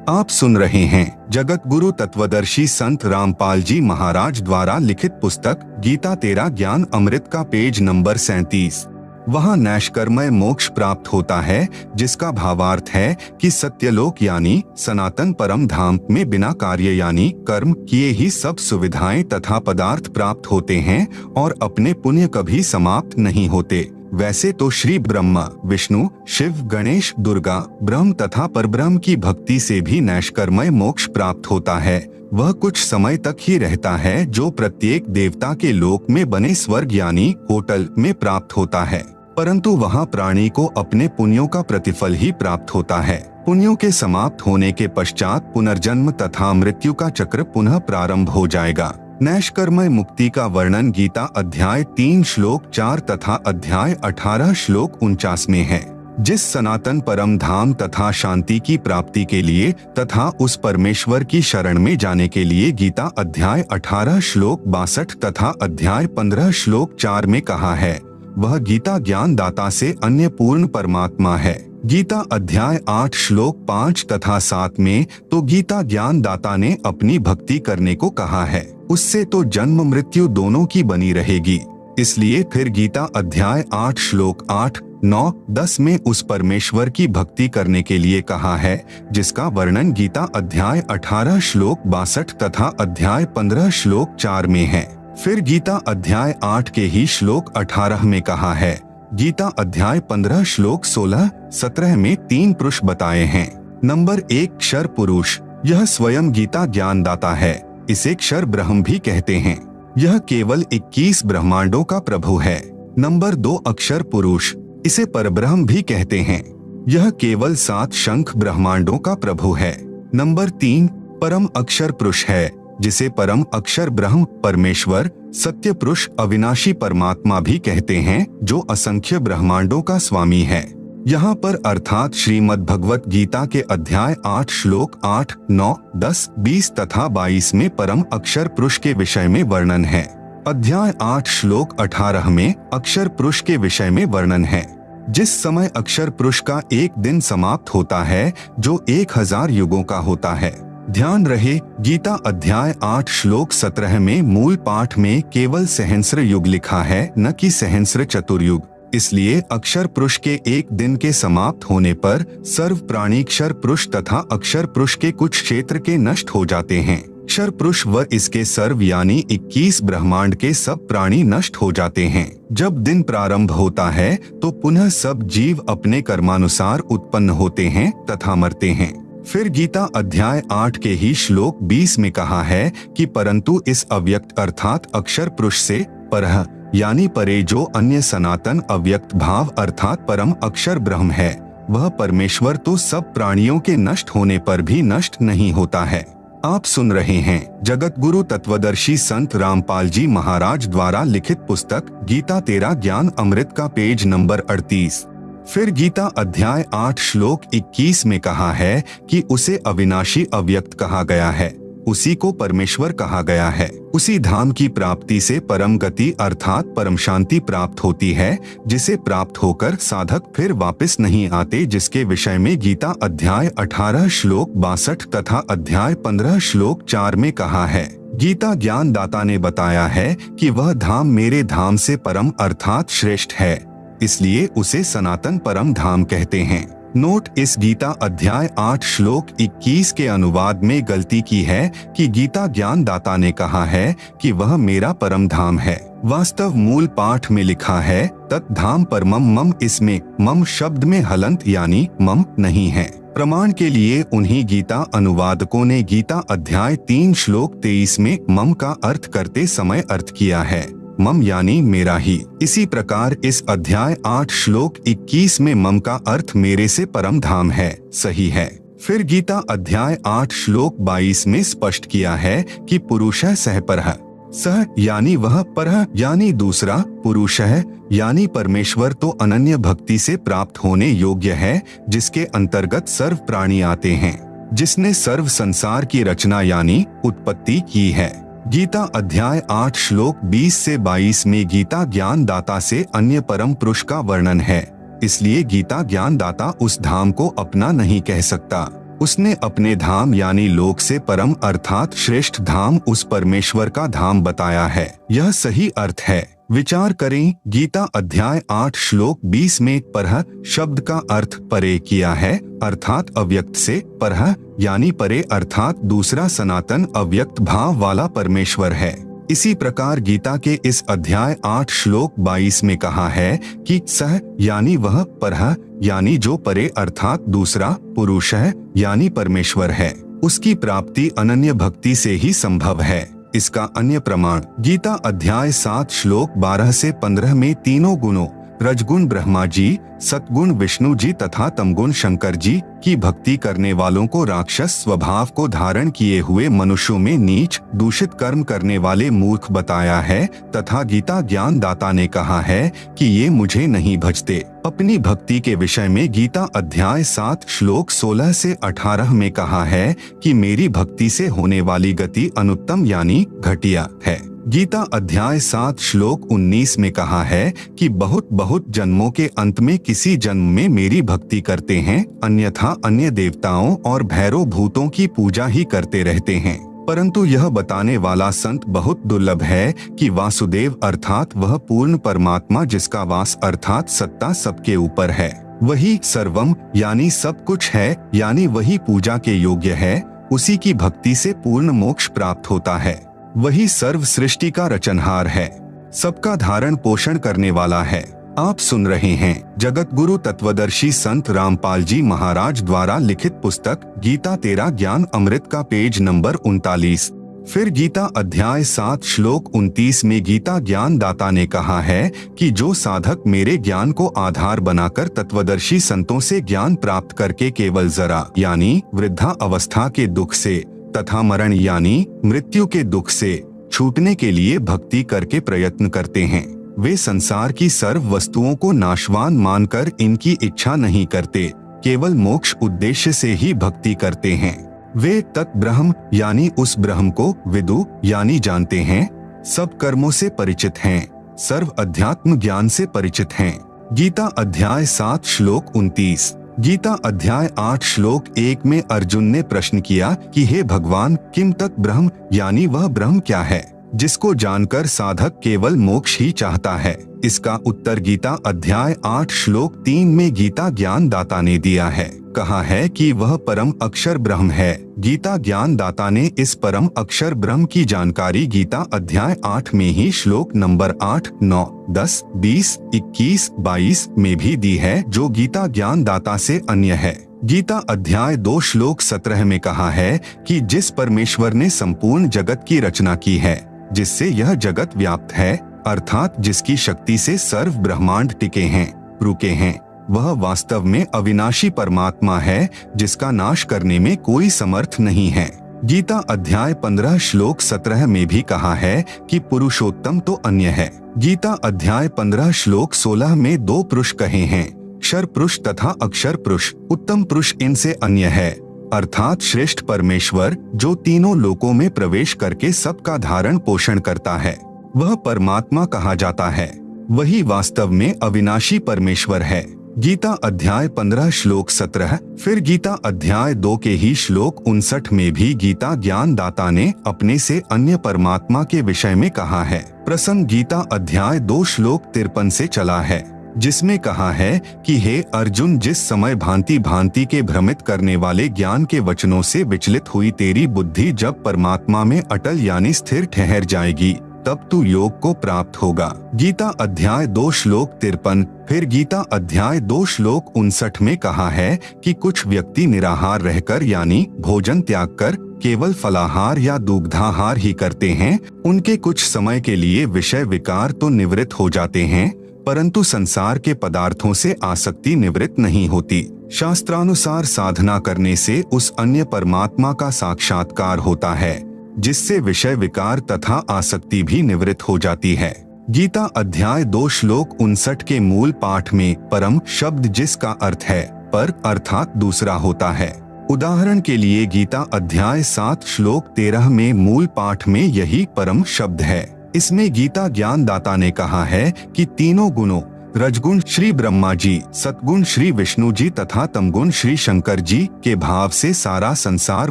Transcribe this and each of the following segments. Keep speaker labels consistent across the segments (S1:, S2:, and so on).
S1: आप सुन रहे हैं जगत गुरु तत्वदर्शी संत रामपाल जी महाराज द्वारा लिखित पुस्तक गीता तेरा ज्ञान अमृत का पेज नंबर 37। वहाँ नैष्कर्मय मोक्ष प्राप्त होता है, जिसका भावार्थ है कि सत्यलोक यानी सनातन परम धाम में बिना कार्य यानी कर्म किए ही सब सुविधाएं तथा पदार्थ प्राप्त होते हैं और अपने पुण्य कभी समाप्त नहीं होते। वैसे तो श्री ब्रह्मा, विष्णु, शिव, गणेश, दुर्गा, ब्रह्म तथा परब्रह्म की भक्ति से भी नैष्कर्मय मोक्ष प्राप्त होता है। वह कुछ समय तक ही रहता है, जो प्रत्येक देवता के लोक में बने स्वर्ग यानी होटल में प्राप्त होता है, परंतु वहाँ प्राणी को अपने पुण्यों का प्रतिफल ही प्राप्त होता है। पुण्यों के समाप्त होने के पश्चात पुनर्जन्म तथा मृत्यु का चक्र पुनः प्रारंभ हो जाएगा। नैष्कर्मय मुक्ति का वर्णन गीता अध्याय 3 श्लोक 4 तथा अध्याय 18 श्लोक 49 में है। जिस सनातन परम धाम तथा शांति की प्राप्ति के लिए तथा उस परमेश्वर की शरण में जाने के लिए गीता अध्याय 18 श्लोक 62 तथा अध्याय 15 श्लोक 4 में कहा है, वह गीता ज्ञान दाता से अन्य पूर्ण परमात्मा है। गीता अध्याय 8 श्लोक 5 तथा 7 में तो गीता ज्ञान दाता ने अपनी भक्ति करने को कहा है, उससे तो जन्म मृत्यु दोनों की बनी रहेगी। इसलिए फिर गीता अध्याय 8 श्लोक 8, 9, 10 में उस परमेश्वर की भक्ति करने के लिए कहा है, जिसका वर्णन गीता अध्याय 18 श्लोक 62 तथा अध्याय 15 श्लोक 4 में है। फिर गीता अध्याय 8 के ही श्लोक 18 में कहा है। गीता अध्याय 15 श्लोक 16, 17 में 3 पुरुष बताए हैं। नंबर 1 क्षर पुरुष, यह स्वयं गीता ज्ञान दाता है। इसे क्षर ब्रह्म भी कहते हैं। यह केवल 21 ब्रह्मांडों का प्रभु है। नंबर 2 अक्षर पुरुष, इसे परब्रह्म भी कहते हैं। यह केवल 7 शंख ब्रह्मांडों का प्रभु है। नंबर 3 परम अक्षर पुरुष है, जिसे परम अक्षर ब्रह्म परमेश्वर सत्य पुरुष अविनाशी परमात्मा भी कहते हैं, जो असंख्य ब्रह्मांडों का स्वामी है। यहाँ पर अर्थात श्रीमद् भगवत गीता के अध्याय 8 श्लोक 8, 9, 10, 20 तथा 22 में परम अक्षर पुरुष के विषय में वर्णन है। अध्याय 8 श्लोक 18 में अक्षर पुरुष के विषय में वर्णन है। जिस समय अक्षर पुरुष का एक दिन समाप्त होता है, जो 1000 युगों का होता है। ध्यान रहे, गीता अध्याय 8 श्लोक 17 में मूल पाठ में केवल सहस्र युग लिखा है, न कि सहस्र चतुर्युग। इसलिए अक्षर पुरुष के एक दिन के समाप्त होने पर सर्व प्राणी क्षर पुरुष तथा अक्षर पुरुष के कुछ क्षेत्र के नष्ट हो जाते हैं। क्षर पुरुष व इसके सर्व यानी 21 ब्रह्मांड के सब प्राणी नष्ट हो जाते हैं। जब दिन प्रारंभ होता है तो पुनः सब जीव अपने कर्मानुसार उत्पन्न होते हैं तथा मरते हैं। फिर गीता अध्याय 8 के ही श्लोक 20 में कहा है कि परंतु इस अव्यक्त अर्थात अक्षर पुरुष से परह यानी परे जो अन्य सनातन अव्यक्त भाव अर्थात परम अक्षर ब्रह्म है, वह परमेश्वर तो सब प्राणियों के नष्ट होने पर भी नष्ट नहीं होता है। आप सुन रहे हैं जगत गुरु तत्वदर्शी संत रामपाल जी महाराज द्वारा लिखित पुस्तक गीता तेरा ज्ञान अमृत का पेज नंबर 38। फिर गीता अध्याय 8 श्लोक 21 में कहा है कि उसे अविनाशी अव्यक्त कहा गया है, उसी को परमेश्वर कहा गया है। उसी धाम की प्राप्ति से परम गति अर्थात परम शांति प्राप्त होती है, जिसे प्राप्त होकर साधक फिर वापस नहीं आते, जिसके विषय में गीता अध्याय 18 श्लोक 62 तथा अध्याय 15 श्लोक 4 में कहा है। गीता ज्ञान दाता ने बताया है कि वह धाम मेरे धाम से परम अर्थात श्रेष्ठ है, इसलिए उसे सनातन परम धाम कहते हैं। नोट, इस गीता अध्याय 8 श्लोक 21 के अनुवाद में गलती की है कि गीता ज्ञान दाता ने कहा है कि वह मेरा परम धाम है। वास्तव मूल पाठ में लिखा है तत् धाम परमम मम, इसमें मम शब्द में हलंत यानी मम नहीं है। प्रमाण के लिए उन्हीं गीता अनुवादकों ने गीता अध्याय 3 श्लोक 23 में मम का अर्थ करते समय अर्थ किया है मम यानी मेरा ही। इसी प्रकार इस अध्याय 8 श्लोक 21 में मम का अर्थ मेरे से परम धाम है, सही है। फिर गीता अध्याय 8 श्लोक 22 में स्पष्ट किया है कि पुरुषः सह परः, सह यानी वह, परः यानी दूसरा, पुरुषः यानी परमेश्वर तो अनन्य भक्ति से प्राप्त होने योग्य है, जिसके अंतर्गत सर्व प्राणी आते हैं, जिसने सर्व संसार की रचना यानी उत्पत्ति की है। गीता अध्याय 8 श्लोक 20 से 22 में गीता ज्ञान दाता से अन्य परम पुरुष का वर्णन है, इसलिए गीता ज्ञान दाता उस धाम को अपना नहीं कह सकता। उसने अपने धाम यानी लोक से परम अर्थात श्रेष्ठ धाम उस परमेश्वर का धाम बताया है। यह सही अर्थ है। विचार करें, गीता अध्याय 8 श्लोक 20 में परह शब्द का अर्थ परे किया है, अर्थात अव्यक्त से परह यानी परे अर्थात दूसरा सनातन अव्यक्त भाव वाला परमेश्वर है। इसी प्रकार गीता के इस अध्याय 8 श्लोक 22 में कहा है कि सह यानी वह, परह यानी जो परे अर्थात दूसरा, पुरुष है यानी परमेश्वर है, उसकी प्राप्ति अनन्य भक्ति से ही संभव है। इसका अन्य प्रमाण गीता अध्याय 7 श्लोक 12 से 15 में तीनों गुणों रजगुण ब्रह्मा जी, सतगुण विष्णु जी तथा तमगुण शंकर जी की भक्ति करने वालों को राक्षस स्वभाव को धारण किए हुए मनुष्यों में नीच दूषित कर्म करने वाले मूर्ख बताया है तथा गीता ज्ञान दाता ने कहा है कि ये मुझे नहीं भजते। अपनी भक्ति के विषय में गीता अध्याय 7 श्लोक 16 से 18 में कहा है कि मेरी भक्ति से होने वाली गति अनुत्तम यानी घटिया है। गीता अध्याय 7 श्लोक 19 में कहा है कि बहुत बहुत जन्मों के अंत में किसी जन्म में मेरी भक्ति करते हैं, अन्यथा अन्य देवताओं और भैरव भूतों की पूजा ही करते रहते हैं। परंतु यह बताने वाला संत बहुत दुर्लभ है कि वासुदेव अर्थात वह पूर्ण परमात्मा जिसका वास अर्थात सत्ता सबके ऊपर है, वही सर्वम यानी सब कुछ है, यानी वही पूजा के योग्य है। उसी की भक्ति से पूर्ण मोक्ष प्राप्त होता है। वही सर्व सृष्टि का रचनहार है, सबका धारण पोषण करने वाला है। आप सुन रहे हैं जगत गुरु तत्वदर्शी संत रामपाल जी महाराज द्वारा लिखित पुस्तक गीता तेरा ज्ञान अमृत का पेज नंबर 39। फिर गीता अध्याय 7 श्लोक 29 में गीता ज्ञान दाता ने कहा है कि जो साधक मेरे ज्ञान को आधार बनाकर तत्वदर्शी संतों से ज्ञान प्राप्त करके केवल जरा यानी वृद्धा अवस्था के दुख से तथा मरण यानी मृत्यु के दुख से छूटने के लिए भक्ति करके प्रयत्न करते हैं, वे संसार की सर्व वस्तुओं को नाशवान मानकर इनकी इच्छा नहीं करते, केवल मोक्ष उद्देश्य से ही भक्ति करते हैं। वे तत्ब्रह्म यानी उस ब्रह्म को विदु यानी जानते हैं, सब कर्मों से परिचित हैं, सर्व अध्यात्म ज्ञान से परिचित हैं। गीता अध्याय 7 श्लोक 29। गीता अध्याय 8 श्लोक 1 में अर्जुन ने प्रश्न किया कि हे भगवान, किम तत् ब्रह्म यानी वह ब्रह्म क्या है जिसको जानकर साधक केवल मोक्ष ही चाहता है। इसका उत्तर गीता अध्याय 8 श्लोक 3 में गीता ज्ञान दाता ने दिया है। कहा है कि वह परम अक्षर ब्रह्म है। गीता ज्ञान दाता ने इस परम अक्षर ब्रह्म की जानकारी गीता अध्याय 8 में ही श्लोक नंबर 8, 9, 10, 20, 21, 22 में भी दी है, जो गीता ज्ञान दाता से अन्य है। गीता अध्याय 2 श्लोक 17 में कहा है कि जिस परमेश्वर ने संपूर्ण जगत की रचना की है, जिससे यह जगत व्याप्त है, अर्थात जिसकी शक्ति से सर्व ब्रह्मांड टिके हैं, रुके हैं, वह वास्तव में अविनाशी परमात्मा है जिसका नाश करने में कोई समर्थ नहीं है। गीता अध्याय 15 श्लोक 17 में भी कहा है कि पुरुषोत्तम तो अन्य है। गीता अध्याय 15 श्लोक 16 में 2 पुरुष कहे हैं, क्षर पुरुष तथा अक्षर पुरुष। उत्तम पुरुष इनसे अन्य है, अर्थात श्रेष्ठ परमेश्वर जो तीनों लोकों में प्रवेश करके सबका धारण पोषण करता है, वह परमात्मा कहा जाता है। वही वास्तव में अविनाशी परमेश्वर है। गीता अध्याय 15 श्लोक 17। फिर गीता अध्याय 2 के ही श्लोक 59 में भी गीता ज्ञान दाता ने अपने से अन्य परमात्मा के विषय में कहा है। प्रसंग गीता अध्याय 2 श्लोक 53 से चला है, जिसमें कहा है कि हे अर्जुन, जिस समय भांति भांति के भ्रमित करने वाले ज्ञान के वचनों से विचलित हुई तेरी बुद्धि जब परमात्मा में अटल यानी स्थिर ठहर जाएगी, तब तू योग को प्राप्त होगा। गीता अध्याय 2 श्लोक 53। फिर गीता अध्याय 2 श्लोक 59 में कहा है कि कुछ व्यक्ति निराहार रहकर यानी भोजन त्याग कर केवल फलाहार या दुग्धाहार ही करते हैं। उनके कुछ समय के लिए विषय विकार तो निवृत्त हो जाते हैं, परंतु संसार के पदार्थों से आसक्ति निवृत्त नहीं होती। शास्त्रानुसार साधना करने से उस अन्य परमात्मा का साक्षात्कार होता है, जिससे विषय विकार तथा आसक्ति भी निवृत्त हो जाती है। गीता अध्याय 2 श्लोक 59 के मूल पाठ में परम शब्द जिसका अर्थ है पर अर्थात दूसरा होता है। उदाहरण के लिए गीता अध्याय 7 श्लोक 13 में मूल पाठ में यही परम शब्द है। इसमें गीता ज्ञान दाता ने कहा है कि तीनों गुणों रजगुण श्री ब्रह्मा जी, सतगुण श्री विष्णु जी तथा तमगुण श्री शंकर जी के भाव से सारा संसार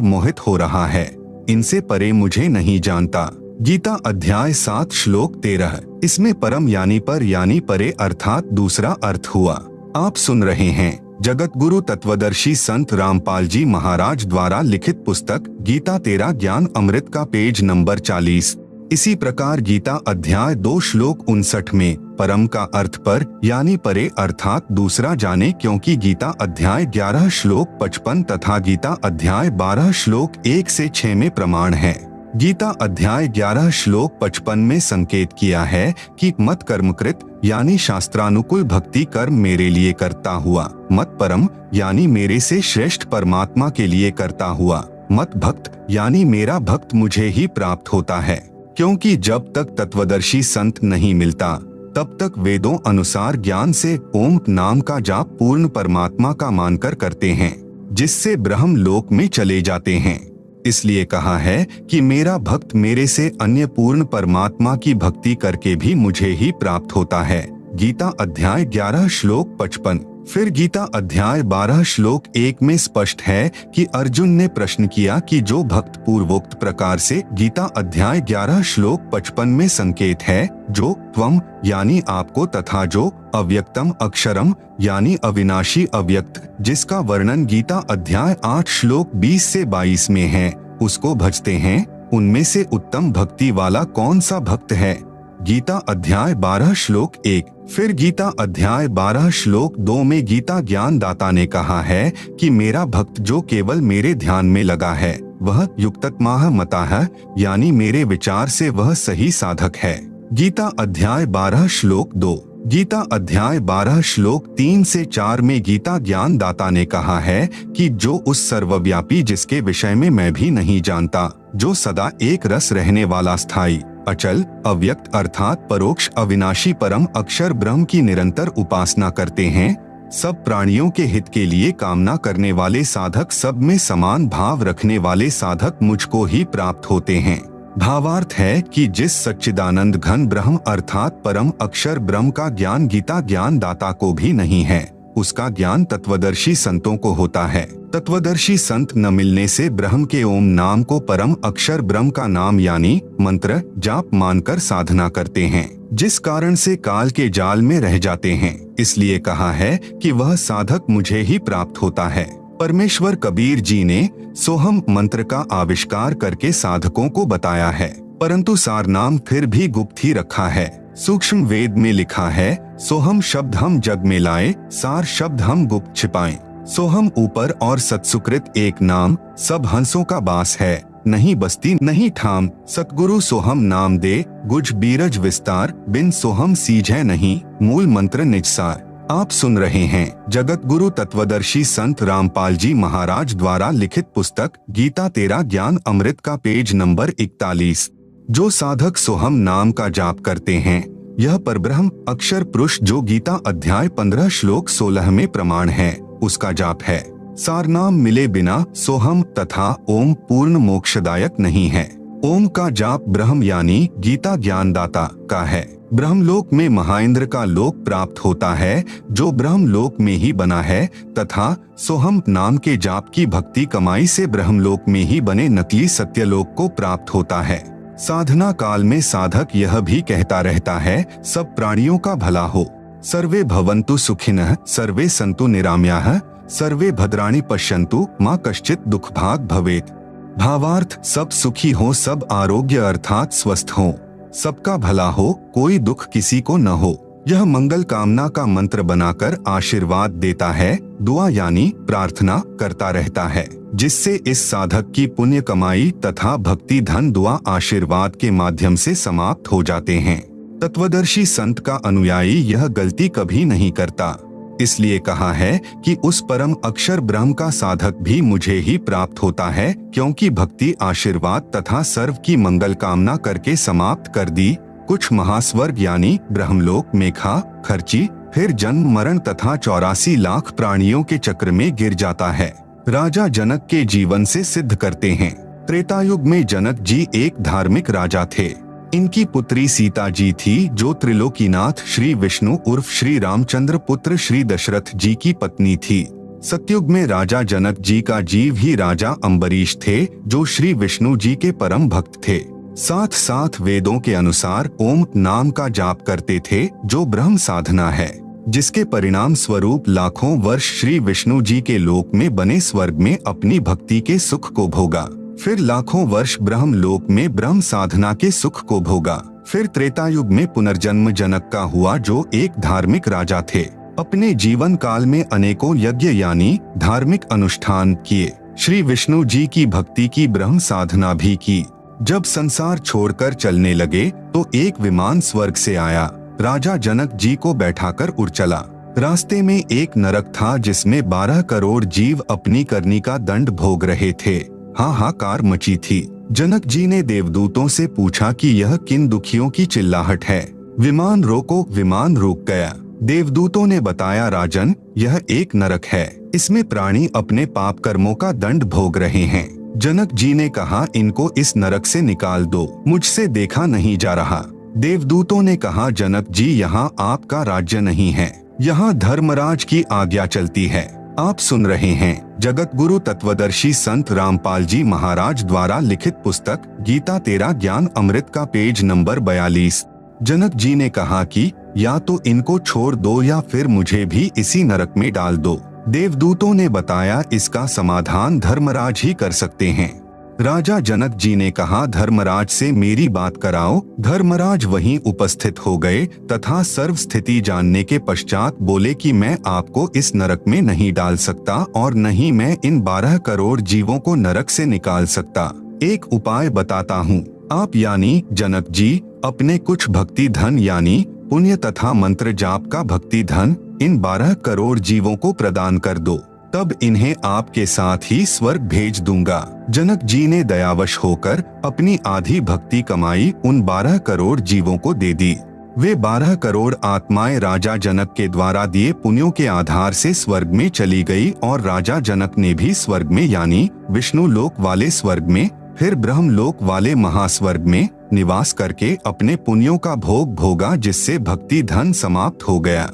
S1: मोहित हो रहा है। इनसे परे मुझे नहीं जानता। गीता अध्याय 7 श्लोक 13। इसमें परम यानी पर यानी परे अर्थात दूसरा अर्थ हुआ। आप सुन रहे हैं जगत गुरु तत्वदर्शी संत रामपाल जी महाराज द्वारा लिखित पुस्तक गीता तेरा ज्ञान अमृत का पेज नंबर 40। इसी प्रकार गीता अध्याय 2 श्लोक 59 में परम का अर्थ पर यानी परे अर्थात दूसरा जाने, क्योंकि गीता अध्याय 11 श्लोक 55 तथा गीता अध्याय 12 श्लोक 1 से 6 में प्रमाण है। गीता अध्याय 11 श्लोक 55 में संकेत किया है कि मत कर्मकृत यानी शास्त्रानुकूल भक्ति कर्म मेरे लिए करता हुआ, मत परम यानी मेरे से श्रेष्ठ परमात्मा के लिए करता हुआ, मत भक्त यानी मेरा भक्त मुझे ही प्राप्त होता है। क्योंकि जब तक तत्वदर्शी संत नहीं मिलता तब तक वेदों अनुसार ज्ञान से ओम नाम का जाप पूर्ण परमात्मा का मानकर करते हैं, जिससे ब्रह्म लोक में चले जाते हैं। इसलिए कहा है कि मेरा भक्त मेरे से अन्य पूर्ण परमात्मा की भक्ति करके भी मुझे ही प्राप्त होता है। गीता अध्याय 11 श्लोक 55। फिर गीता अध्याय 12 श्लोक 1 में स्पष्ट है कि अर्जुन ने प्रश्न किया कि जो भक्त पूर्वोक्त प्रकार से गीता अध्याय 11 श्लोक 55 में संकेत है, जो त्वम यानी आपको तथा जो अव्यक्तम अक्षरम यानी अविनाशी अव्यक्त जिसका वर्णन गीता अध्याय 8 श्लोक 20 से 22 में है, उसको भजते हैं, उनमें से उत्तम भक्ति वाला कौन सा भक्त है। गीता अध्याय 12 श्लोक 1। फिर गीता अध्याय 12 श्लोक 2 में गीता ज्ञान दाता ने कहा है कि मेरा भक्त जो केवल मेरे ध्यान में लगा है वह युक्ततमाह मताह यानी मेरे विचार से वह सही साधक है। गीता अध्याय 12 श्लोक 2। गीता अध्याय 12 श्लोक 3 से 4 में गीता ज्ञान दाता ने कहा है कि जो उस सर्वव्यापी जिसके विषय में मैं भी नहीं जानता, जो सदा एक रस रहने वाला स्थायी अचल अव्यक्त अर्थात परोक्ष अविनाशी परम अक्षर ब्रह्म की निरंतर उपासना करते हैं, सब प्राणियों के हित के लिए कामना करने वाले साधक, सब में समान भाव रखने वाले साधक मुझको ही प्राप्त होते हैं। भावार्थ है कि जिस सच्चिदानंद घन ब्रह्म अर्थात परम अक्षर ब्रह्म का ज्ञान गीता ज्ञान दाता को भी नहीं है, उसका ज्ञान तत्वदर्शी संतों को होता है। तत्वदर्शी संत न मिलने से ब्रह्म के ओम नाम को परम अक्षर ब्रह्म का नाम यानी मंत्र जाप मानकर साधना करते हैं, जिस कारण से काल के जाल में रह जाते हैं। इसलिए कहा है कि वह साधक मुझे ही प्राप्त होता है। परमेश्वर कबीर जी ने सोहम मंत्र का आविष्कार करके साधकों को बताया है, परंतु सारनाम फिर भी गुप्त ही रखा है। सूक्ष्म वेद में लिखा है, सोहम शब्द हम जग में लाए, सार शब्द हम गुप्त छिपाएं। सोहम ऊपर और सत्सुकृत एक नाम, सब हंसों का बास है, नहीं बस्ती नहीं ठाम। सतगुरु सोहम नाम दे, गुज बीरज विस्तार, बिन सोहम सीझै नहीं, मूल मंत्र निजसार। आप सुन रहे हैं जगत गुरु तत्वदर्शी संत रामपाल जी महाराज द्वारा लिखित पुस्तक गीता तेरा ज्ञान अमृत का पेज नंबर 41। जो साधक सोहम नाम का जाप करते हैं, यह परब्रह्म अक्षर पुरुष जो गीता अध्याय 15 श्लोक 16 में प्रमाण है, उसका जाप है। सारनाम मिले बिना सोहम तथा ओम पूर्ण मोक्षदायक नहीं है। ओम का जाप ब्रह्म यानी गीता ज्ञानदाता का है। ब्रह्मलोक में महाइंद्र का लोक प्राप्त होता है जो ब्रह्मलोक में ही बना है, तथा सोहम नाम के जाप की भक्ति कमाई से ब्रह्मलोक में ही बने नकली सत्यलोक को प्राप्त होता है। साधना काल में साधक यह भी कहता रहता है, सब प्राणियों का भला हो, सर्वे भवन्तु सुखिनः, सर्वे सन्तु निरामयाः, सर्वे भद्राणि पश्यन्तु, मा कश्चित् दुख भाग भवेत्। भावार्थ सब सुखी हो, सब आरोग्य अर्थात स्वस्थ हो, सबका भला हो, कोई दुख किसी को न हो। यह मंगल कामना का मंत्र बनाकर आशीर्वाद देता है, दुआ यानी प्रार्थना करता रहता है, जिससे इस साधक की पुण्य कमाई तथा भक्ति धन दुआ आशीर्वाद के माध्यम से समाप्त हो जाते हैं। तत्वदर्शी संत का अनुयायी यह गलती कभी नहीं करता। इसलिए कहा है कि उस परम अक्षर ब्रह्म का साधक भी मुझे ही प्राप्त होता है, क्योंकि भक्ति आशीर्वाद तथा सर्व की मंगल कामना करके समाप्त कर दी। कुछ महास्वर्ग यानी ब्रह्मलोक में खा खर्ची, फिर जन्म मरण तथा 84 लाख प्राणियों के चक्र में गिर जाता है। राजा जनक के जीवन से सिद्ध करते हैं। त्रेतायुग में जनक जी एक धार्मिक राजा थे। इनकी पुत्री सीता जी थी, जो त्रिलोकीनाथ श्री विष्णु उर्फ श्री रामचंद्र पुत्र श्री दशरथ जी की पत्नी थी। सतयुग में राजा जनक जी का जीव ही राजा अम्बरीश थे, जो श्री विष्णु जी के परम भक्त थे। साथ साथ वेदों के अनुसार ओम नाम का जाप करते थे, जो ब्रह्म साधना है, जिसके परिणाम स्वरूप लाखों वर्ष श्री विष्णु जी के लोक में बने स्वर्ग में अपनी भक्ति के सुख को भोगा। फिर लाखों वर्ष ब्रह्म लोक में ब्रह्म साधना के सुख को भोगा। फिर त्रेता युग में पुनर्जन्म जनक का हुआ, जो एक धार्मिक राजा थे। अपने जीवन काल में अनेकों यज्ञ यानी धार्मिक अनुष्ठान किए, श्री विष्णु जी की भक्ति की, ब्रह्म साधना भी की। जब संसार छोड़कर चलने लगे तो एक विमान स्वर्ग से आया, राजा जनक जी को बैठाकर उड़ चला। रास्ते में एक नरक था, जिसमें 12 करोड़ जीव अपनी करनी का दंड भोग रहे थे। हाहाकार मची थी। जनक जी ने देवदूतों से पूछा कि यह किन दुखियों की चिल्लाहट है। विमान रोको। विमान रुक गया। देवदूतों ने बताया, राजन, यह एक नरक है, इसमें प्राणी अपने पाप कर्मों का दंड भोग रहे हैं। जनक जी ने कहा, इनको इस नरक से निकाल दो, मुझसे देखा नहीं जा रहा। देवदूतों ने कहा, जनक जी, यहाँ आपका राज्य नहीं है, यहाँ धर्मराज की आज्ञा चलती है। आप सुन रहे हैं जगत गुरु तत्वदर्शी संत रामपाल जी महाराज द्वारा लिखित पुस्तक गीता तेरा ज्ञान अमृत का पेज नंबर 42। जनक जी ने कहा कि या तो इनको छोड़ दो या फिर मुझे भी इसी नरक में डाल दो। देवदूतों ने बताया, इसका समाधान धर्मराज ही कर सकते हैं। राजा जनक जी ने कहा, धर्मराज से मेरी बात कराओ। धर्मराज वहीं उपस्थित हो गए तथा सर्व स्थिति जानने के पश्चात बोले कि मैं आपको इस नरक में नहीं डाल सकता और न ही मैं इन 12 करोड़ जीवों को नरक से निकाल सकता। एक उपाय बताता हूँ। आप यानी जनक जी अपने कुछ भक्ति धन यानी पुण्य तथा मंत्र जाप का भक्ति धन इन 12 करोड़ जीवों को प्रदान कर दो, तब इन्हें आपके साथ ही स्वर्ग भेज दूंगा। जनक जी ने दयावश होकर अपनी आधी भक्ति कमाई उन 12 करोड़ जीवों को दे दी। वे 12 करोड़ आत्माएं राजा जनक के द्वारा दिए पुण्यों के आधार से स्वर्ग में चली गई और राजा जनक ने भी स्वर्ग में यानी विष्णु लोक वाले स्वर्ग में, फिर ब्रह्म लोक वाले महास्वर्ग में निवास करके अपने पुण्यों का भोग भोगा, जिससे भक्ति धन समाप्त हो गया।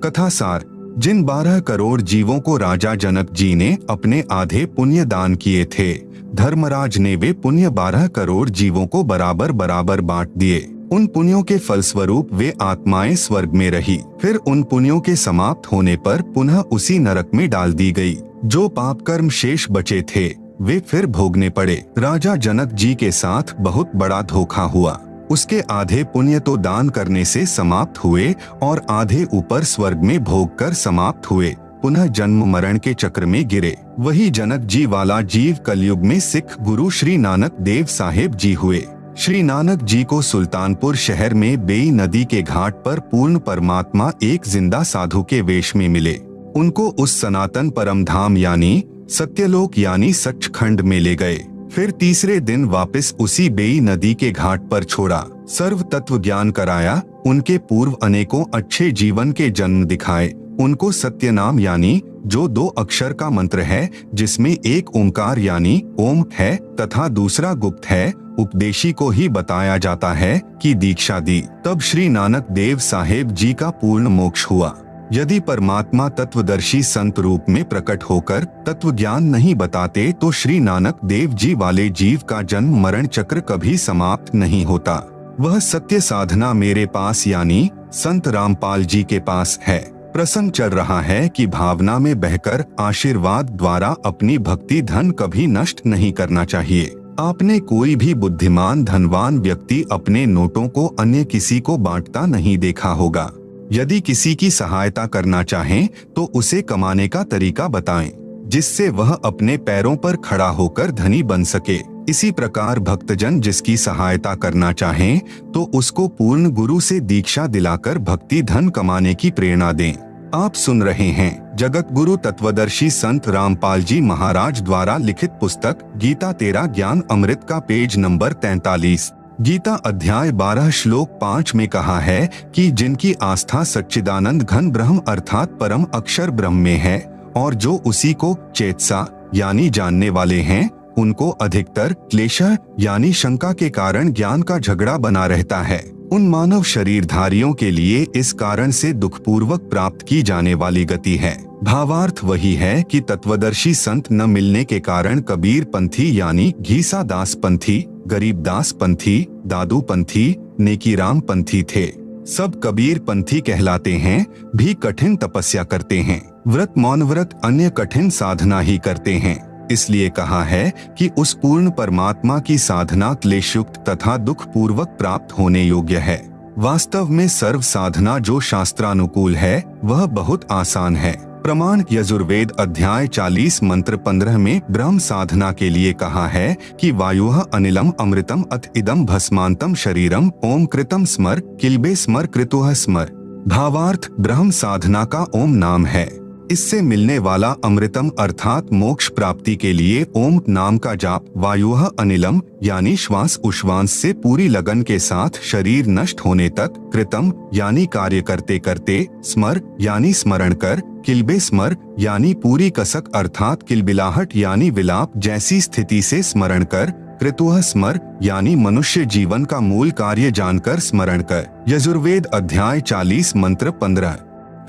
S1: कथा सार, जिन 12 करोड़ जीवों को राजा जनक जी ने अपने आधे पुण्य दान किए थे, धर्मराज ने वे पुण्य 12 करोड़ जीवों को बराबर बराबर बांट दिए। उन पुण्यों के फलस्वरूप वे आत्माएं स्वर्ग में रही। फिर उन पुण्यों के समाप्त होने पर पुनः उसी नरक में डाल दी गई। जो पाप कर्म शेष बचे थे वे फिर भोगने पड़े। राजा जनक जी के साथ बहुत बड़ा धोखा हुआ। उसके आधे पुण्य तो दान करने से समाप्त हुए और आधे ऊपर स्वर्ग में भोग कर समाप्त हुए, पुनः जन्म मरण के चक्र में गिरे। वही जनक जी वाला जीव कलयुग में सिख गुरु श्री नानक देव साहेब जी हुए। श्री नानक जी को सुल्तानपुर शहर में बेई नदी के घाट पर पूर्ण परमात्मा एक जिंदा साधु के वेश में मिले। उनको उस सनातन परम धाम यानी सत्यलोक यानी सचखंड में ले गए। फिर तीसरे दिन वापस उसी बेई नदी के घाट पर छोड़ा, सर्व तत्व ज्ञान कराया, उनके पूर्व अनेकों अच्छे जीवन के जन्म दिखाए, उनको सत्य नाम यानी जो 2 अक्षर का मंत्र है, जिसमें एक ओंकार यानी ओम है तथा दूसरा गुप्त है, उपदेशी को ही बताया जाता है कि दीक्षा दी। तब श्री नानक देव साहेब जी का पूर्ण मोक्ष हुआ। यदि परमात्मा तत्वदर्शी संत रूप में प्रकट होकर तत्व ज्ञान नहीं बताते तो श्री नानक देव जी वाले जीव का जन्म मरण चक्र कभी समाप्त नहीं होता। वह सत्य साधना मेरे पास यानी संत रामपाल जी के पास है। प्रसंग चल रहा है कि भावना में बहकर आशीर्वाद द्वारा अपनी भक्ति धन कभी नष्ट नहीं करना चाहिए। आपने कोई भी बुद्धिमान धनवान व्यक्ति अपने नोटों को अन्य किसी को बांटता नहीं देखा होगा। यदि किसी की सहायता करना चाहें तो उसे कमाने का तरीका बताएं, जिससे वह अपने पैरों पर खड़ा होकर धनी बन सके। इसी प्रकार भक्तजन जिसकी सहायता करना चाहें तो उसको पूर्ण गुरु से दीक्षा दिलाकर भक्ति धन कमाने की प्रेरणा दें। आप सुन रहे हैं जगत गुरु तत्वदर्शी संत रामपाल जी महाराज द्वारा लिखित पुस्तक गीता तेरा ज्ञान अमृत का पेज नंबर 43। गीता अध्याय 12 श्लोक 5 में कहा है कि जिनकी आस्था सच्चिदानंद घन ब्रह्म अर्थात परम अक्षर ब्रह्म में है और जो उसी को चेतसा यानी जानने वाले हैं, उनको अधिकतर क्लेश यानी शंका के कारण ज्ञान का झगड़ा बना रहता है। उन मानव शरीरधारियों के लिए इस कारण से दुखपूर्वक प्राप्त की जाने वाली गति है। भावार्थ वही है कि तत्वदर्शी संत न मिलने के कारण कबीर पंथी यानी घीसा दास पंथी, गरीब दास पंथी, दादू पंथी, नेकीराम पंथी थे। सब कबीर पंथी कहलाते हैं, भी कठिन तपस्या करते हैं, व्रत मौन व्रत अन्य कठिन साधना ही करते हैं। इसलिए कहा है कि उस पूर्ण परमात्मा की साधना क्लेशयुक्त तथा दुख पूर्वक प्राप्त होने योग्य है। वास्तव में सर्व साधना जो शास्त्रानुकूल है वह बहुत आसान है। प्रमाण यजुर्वेद अध्याय 40 मंत्र 15 में ब्रह्म साधना के लिए कहा है कि वायुः अनिलम अमृतम अथ इदम भस्मांतम शरीरम ओम कृतम स्मर किल्बे स्मर कृतुः स्मर। भावार्थ ब्रह्म साधना का ओम नाम है। इससे मिलने वाला अमृतम अर्थात मोक्ष प्राप्ति के लिए ओम नाम का जाप, वायुः अनिलम यानी श्वास उश्वास से पूरी लगन के साथ शरीर नष्ट होने तक, कृतम यानी कार्य करते करते, स्मर यानी स्मरण कर, किल्बे स्मर यानी पूरी कसक अर्थात किलबिलाहट यानी विलाप जैसी स्थिति से स्मरण कर, कृतुः स्मर यानी मनुष्य जीवन का मूल कार्य जानकर स्मरण कर। यजुर्वेद अध्याय 40 मंत्र 15।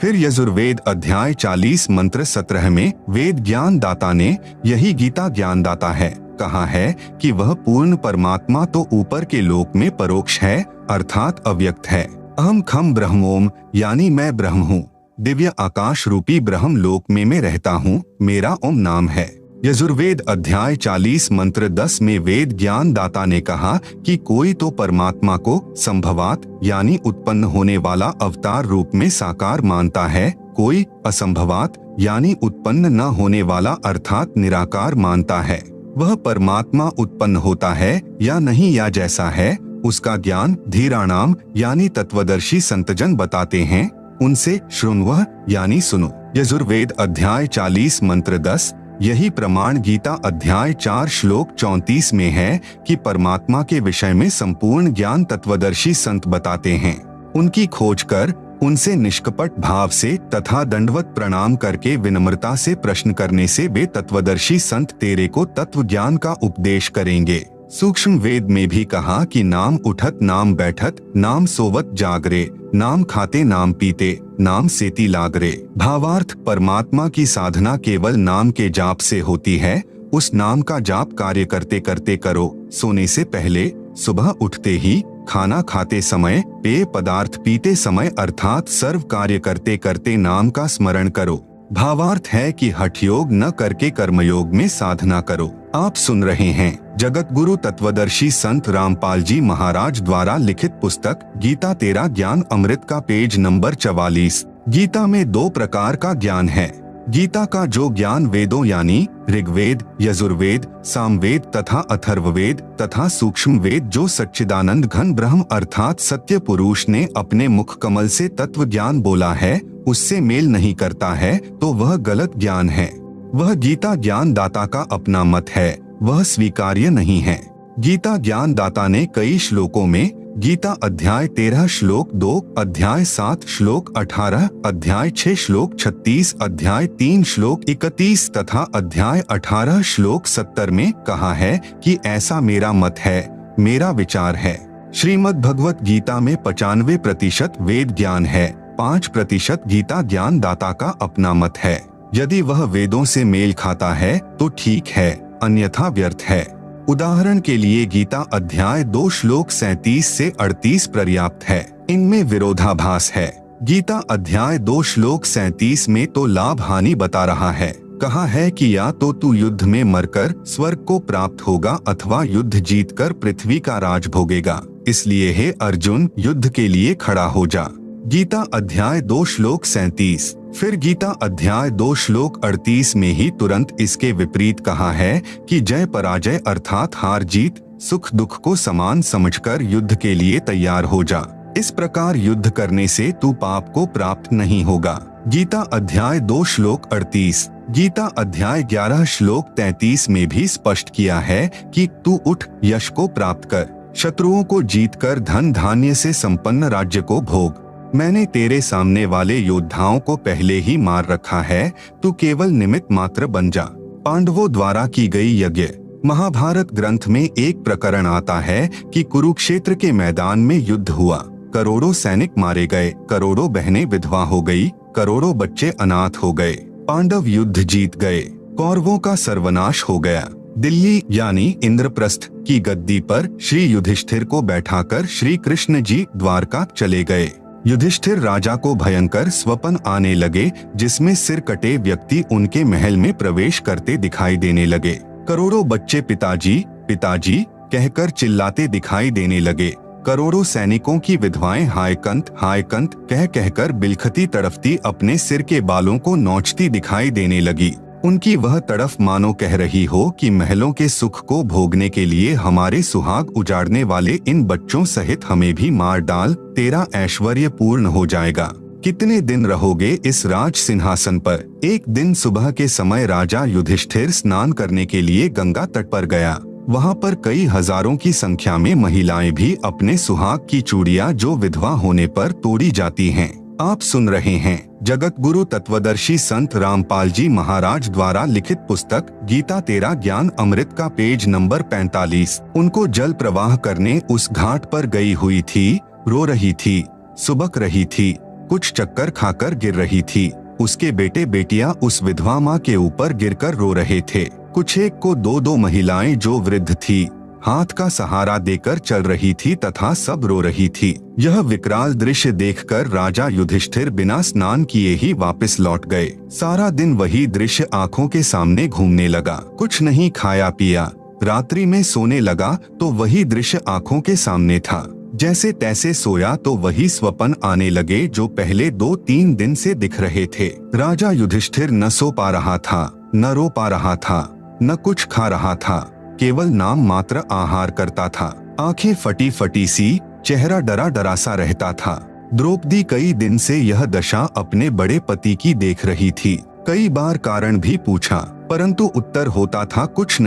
S1: फिर यजुर्वेद अध्याय 40 मंत्र 17 में वेद ज्ञान दाता ने, यही गीता ज्ञान दाता है, कहा है कि वह पूर्ण परमात्मा तो ऊपर के लोक में परोक्ष है अर्थात अव्यक्त है। अहम खम ब्रह्मोम यानी मैं ब्रह्म हूँ, दिव्य आकाश रूपी ब्रह्म लोक में मैं रहता हूँ, मेरा ओम नाम है। यजुर्वेद अध्याय 40 मंत्र 10 में वेद ज्ञान दाता ने कहा कि कोई तो परमात्मा को संभवात यानी उत्पन्न होने वाला अवतार रूप में साकार मानता है, कोई असंभवात यानी उत्पन्न न होने वाला अर्थात निराकार मानता है। वह परमात्मा उत्पन्न होता है या नहीं या जैसा है उसका ज्ञान धीराणाम यानी तत्वदर्शी संतजन बताते हैं, उनसे शृण्वः यानी सुनो। यजुर्वेद अध्याय 40 मंत्र 10। यही प्रमाण गीता अध्याय 4 श्लोक 34 में है कि परमात्मा के विषय में संपूर्ण ज्ञान तत्वदर्शी संत बताते हैं। उनकी खोज कर उनसे निष्कपट भाव से तथा दंडवत प्रणाम करके विनम्रता से प्रश्न करने से वे तत्वदर्शी संत तेरे को तत्व ज्ञान का उपदेश करेंगे। सूक्ष्म वेद में भी कहा कि नाम उठत नाम बैठत नाम सोवत जागरे, नाम खाते नाम पीते नाम सेती लागरे। भावार्थ परमात्मा की साधना केवल नाम के जाप से होती है। उस नाम का जाप कार्य करते करते करो, सोने से पहले, सुबह उठते ही, खाना खाते समय, पेय पदार्थ पीते समय अर्थात सर्व कार्य करते करते नाम का स्मरण करो। भावार्थ है कि हठ योग न करके कर्मयोग में साधना करो। आप सुन रहे हैं जगत गुरु तत्वदर्शी संत रामपाल जी महाराज द्वारा लिखित पुस्तक गीता तेरा ज्ञान अमृत का पेज नंबर 44। गीता में 2 प्रकार का ज्ञान है। गीता का जो ज्ञान वेदों यानी ऋग्वेद, यजुर्वेद, सामवेद तथा अथर्ववेद तथा सूक्ष्म वेद जो सच्चिदानंद घन ब्रह्म अर्थात सत्य पुरुष ने अपने मुख कमल से तत्व ज्ञान बोला है, उससे मेल नहीं करता है तो वह गलत ज्ञान है। वह गीता ज्ञान दाता का अपना मत है, वह स्वीकार्य नहीं है। गीता ज्ञान दाता ने कई श्लोकों में गीता अध्याय 13 श्लोक 2, अध्याय 7 श्लोक 18, अध्याय 6 श्लोक 36, अध्याय 3 श्लोक 31 तथा अध्याय 18 श्लोक 70 में कहा है कि ऐसा मेरा मत है, मेरा विचार है। श्रीमद् भगवत गीता में 95% वेद ज्ञान है, 5% गीता ज्ञान दाता का अपना मत है। यदि वह वेदों से मेल खाता है तो ठीक है, अन्यथा व्यर्थ है। उदाहरण के लिए गीता अध्याय 2 श्लोक 37 से 38 पर्याप्त है, इनमें विरोधाभास है। गीता अध्याय 2 श्लोक 37 में तो लाभ हानि बता रहा है, कहा है कि या तो तू युद्ध में मरकर स्वर्ग को प्राप्त होगा अथवा युद्ध जीतकर पृथ्वी का राज भोगेगा, इसलिए हे अर्जुन युद्ध के लिए खड़ा हो जा। गीता अध्याय 2 श्लोक 37। फिर गीता अध्याय 2 श्लोक 38 में ही तुरंत इसके विपरीत कहा है कि जय पराजय अर्थात हार जीत सुख दुख को समान समझकर युद्ध के लिए तैयार हो जा। इस प्रकार युद्ध करने से तू पाप को प्राप्त नहीं होगा। गीता अध्याय 2 श्लोक 38। गीता अध्याय 11 श्लोक 33 में भी स्पष्ट किया है कि तू उठ यश को प्राप्त कर, शत्रुओं को जीतकर धन धान्य से संपन्न राज्य को भोग। मैंने तेरे सामने वाले योद्धाओं को पहले ही मार रखा है, तू केवल निमित्त मात्र बन जा। पांडवों द्वारा की गई यज्ञ महाभारत ग्रंथ में एक प्रकरण आता है कि कुरुक्षेत्र के मैदान में युद्ध हुआ, करोड़ों सैनिक मारे गए, करोड़ों बहनें विधवा हो गई, करोड़ों बच्चे अनाथ हो गए। पांडव युद्ध जीत गए, कौरवों का सर्वनाश हो गया। दिल्ली यानी इंद्रप्रस्थ की गद्दी पर श्री युधिष्ठिर को बैठाकर श्री कृष्ण जी द्वारका चले गए। युधिष्ठिर राजा को भयंकर स्वप्न आने लगे, जिसमें सिर कटे व्यक्ति उनके महल में प्रवेश करते दिखाई देने लगे। करोड़ों बच्चे पिताजी पिताजी कहकर चिल्लाते दिखाई देने लगे। करोड़ों सैनिकों की विधवाएं हाय कंत कहकर बिलखती तड़फती अपने सिर के बालों को नोचती दिखाई देने लगी। उनकी वह तड़फ मानो कह रही हो कि महलों के सुख को भोगने के लिए हमारे सुहाग उजाड़ने वाले इन बच्चों सहित हमें भी मार डाल, तेरा ऐश्वर्य पूर्ण हो जाएगा। कितने दिन रहोगे इस राज सिंहासन पर। एक दिन सुबह के समय राजा युधिष्ठिर स्नान करने के लिए गंगा तट पर गया। वहाँ पर कई हजारों की संख्या में महिलाएं भी अपने सुहाग की चूड़ियां जो विधवा होने पर तोड़ी जाती हैं। आप सुन रहे हैं जगत गुरु तत्वदर्शी संत रामपाल जी महाराज द्वारा लिखित पुस्तक गीता तेरा ज्ञान अमृत का पेज नंबर 45। उनको जल प्रवाह करने उस घाट पर गई हुई थी, रो रही थी, सुबक रही थी, कुछ चक्कर खाकर गिर रही थी। उसके बेटे बेटियां उस विधवा माँ के ऊपर गिरकर रो रहे थे। कुछ एक को दो महिलाएं जो वृद्ध थी, हाथ का सहारा देकर चल रही थी तथा सब रो रही थी। यह विकराल दृश्य देखकर राजा युधिष्ठिर बिना स्नान किए ही वापस लौट गए। सारा दिन वही दृश्य आंखों के सामने घूमने लगा। कुछ नहीं खाया पिया, रात्रि में सोने लगा तो वही दृश्य आंखों के सामने था। जैसे तैसे सोया तो वही स्वप्न आने लगे जो पहले 2-3 दिन से दिख रहे थे। राजा युधिष्ठिर न सो पा रहा था, न रो पा रहा था, न कुछ खा रहा था, केवल नाम मात्र आहार करता था। आंखें फटी फटी सी, चेहरा डरा डरा सा रहता था। द्रौपदी कई दिन से यह दशा अपने बड़े पति की देख रही थी। कई बार कारण भी पूछा, परंतु उत्तर होता था कुछ